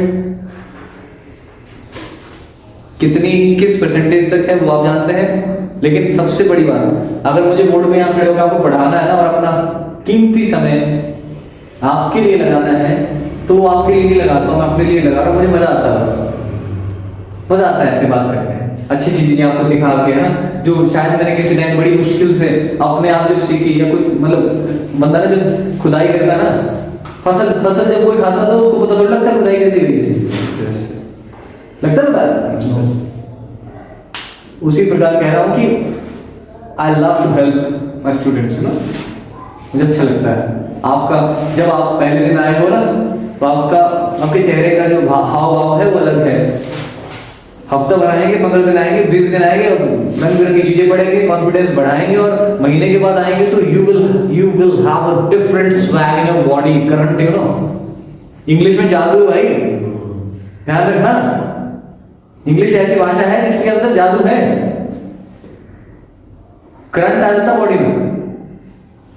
किस परसेंटेज तक है वो आप जानते हैं। लेकिन सबसे बड़ी बात, अगर मुझे बोर्ड में यहाँ खड़े होकर आपको पढ़ाना है ना, और अपना कीमती समय आपके लिए लगाना है, तो वो आपके लिए नहीं लगाता हूँ, मैं अपने लिए लगा रहा हूँ। मुझे मजा आता है, बस मजा आता है ऐसे बात करके। अच्छी चीजें आपको सिखा के, है ना, जो शायद मैंने किसी टाइम बड़ी मुश्किल से अपने आप जब सीखी, या कोई मतलब बंदा ना जब खुदाई करता है ना, फसल जब कोई खाता था उसको पता थोड़ा लगता है खुदाई कैसे हुई है, Yes, sir. लगता है। उसी प्रकार कह रहा हूँ कि I love to help my students, ना मुझे अच्छा लगता है। आपका जब आप पहले दिन आए हो ना, तो आपके चेहरे का जो हाव भाव है वो अलग है। हफ्ता भर आएंगे, 15 दिन आएंगे, 20 दिन आएंगे, रंग बिरंगी चीजें पढ़ेंगे, कॉन्फिडेंस बढ़ाएंगे, और महीने के बाद आएंगे तो you will have a different swag in your body, current, you know. English में जादू है भाई, ध्यान रखना। इंग्लिश ऐसी भाषा है जिसके अंदर जादू है, करंट आ जाता बॉडी में,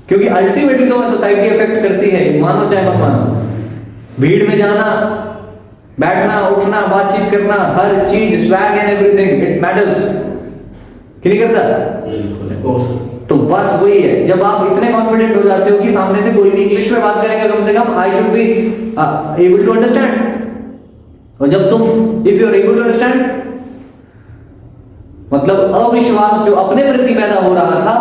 क्योंकि अल्टीमेटली तो सोसाइटी इफेक्ट करती है, मानो चाहे मत मानो। भीड़ में जाना, बैठना, उठना, बातचीत करना, हर चीज, swag and everything, it matters, कि नहीं करता? तो बस वही है, जब आप इतने कॉन्फिडेंट हो जाते हो कि सामने से कोई भी इंग्लिश में बात करेगा, कम से कम I should be able to understand. और जब तुम if you are able to understand, मतलब अविश्वास जो अपने प्रति पैदा हो रहा था,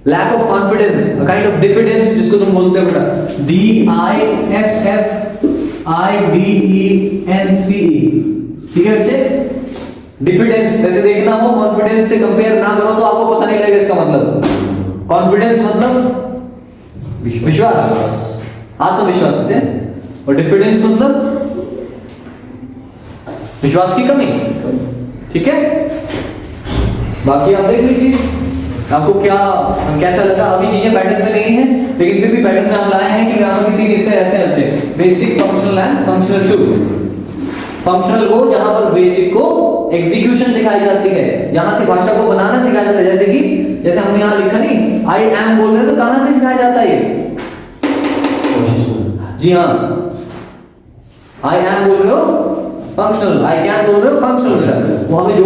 lack of confidence, a kind of diffidence जिसको तुम बोलते हो बेटा, DIFFIDENCE, ठीक है बच्चे। डिफिडेंस वैसे देखना हो, कॉन्फिडेंस से कंपेयर ना करो तो आपको पता नहीं लगेगा इसका मतलब। कॉन्फिडेंस मतलब विश्वास। आत्मविश्वास होते हैं। और डिफिडेंस मतलब विश्वास की कमी। ठीक है, बाकी आप देख लीजिए आपको क्या कैसा लगा। अभी चीजें पैटर्न में नहीं है, लेकिन फिर भी पैटर्न में हम लाए हैं कि ग्रामर के 3 हिस्से रहते हैं बच्चे, basic, functional and functional two. Functional वो जहां पर बेसिक को एग्जीक्यूशन सिखाई जाती है, जहां से भाषा को बनाना सिखाया जाता है। जैसे हमने यहाँ लिखा नहीं, आई एम बोल रहे हैं, तो कहां से सिखाया जाता है ये? जी हाँ, आई एम बोल रहे हो फंक्शनल, आई कैन बोल रहे हो फंक्शनल। वो हमें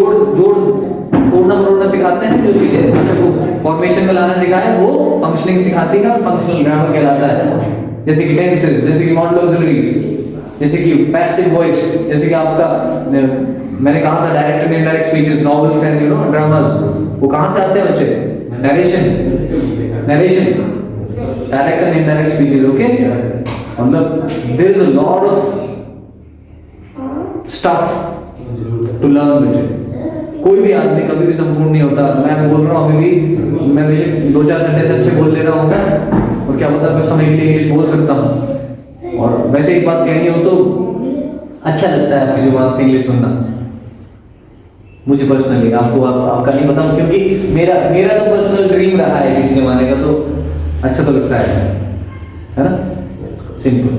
तोड़ना मरोड़ना सिखाते हैं, जो चीजें भाषा को फॉर्मेशन में लाना सिखाए वो फंक्शनिंग सिखाती है, फंक्शनल ग्रामर कहलाता है। जैसे कि टेंसेस, जैसे कि मॉडल ऑक्सिलरीज, जैसे कि पैसिव वॉइस, जैसे कि आपका मैंने कहा था direct and indirect speeches, novels and dramas, वो कहां से आते हैं बच्चे? Narration direct and indirect speeches. Okay, मतलब there is a lot of stuff to learn बच्चे। कोई भी आदमी कभी भी संपूर्ण नहीं होता। मैं बोल रहा हूँ अभी भी, मैं बेशक 2-4 सेंटेंस अच्छे बोल ले रहा हूँ और क्या पता कुछ समय के लिए इंग्लिश बोल सकता हूँ। और वैसे एक बात कहनी हो तो अच्छा लगता है अपनी जुबान से इंग्लिश सुनना, मुझे पर्सनली। आपको आपका नहीं पता, क्योंकि मेरा तो पर्सनल ड्रीम रहा है किसी जमाने का, तो अच्छा तो लगता है ना, सिंपल।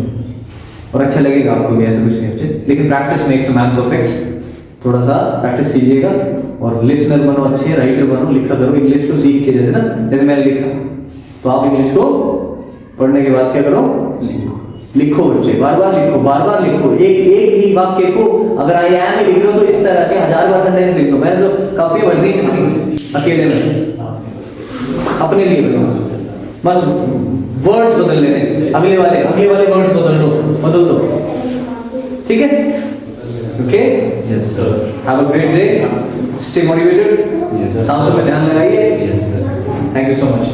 और अच्छा लगेगा आपको भी, ऐसा कुछ नहीं है। लेकिन practice makes a man perfect. थोड़ा सा प्रैक्टिस कीजिएगा और लिसनर बनो, अच्छे राइटर बनो, लिखा करो इंग्लिश को सीख के। जैसे मैंने लिखा, तो आप इंग्लिश को पढ़ने के बाद क्या करो? लिखो बच्चे, बार बार लिखो। एक ही वाक्य को अगर आई एम ही लिख लो तो इस तरह के 1000 बार सेंटेंस लिख लो। मैंने तो काफी भर दी कितनी अकेले में अपने लिए। बस वर्ड्स बदल लेने, अगले वाले वर्ड्स बदल दो। ठीक है? Okay, Yes, sir. Have a great day, stay motivated, Yes. सांसों में ध्यान लगाइए। Yes, sir. Thank you so much.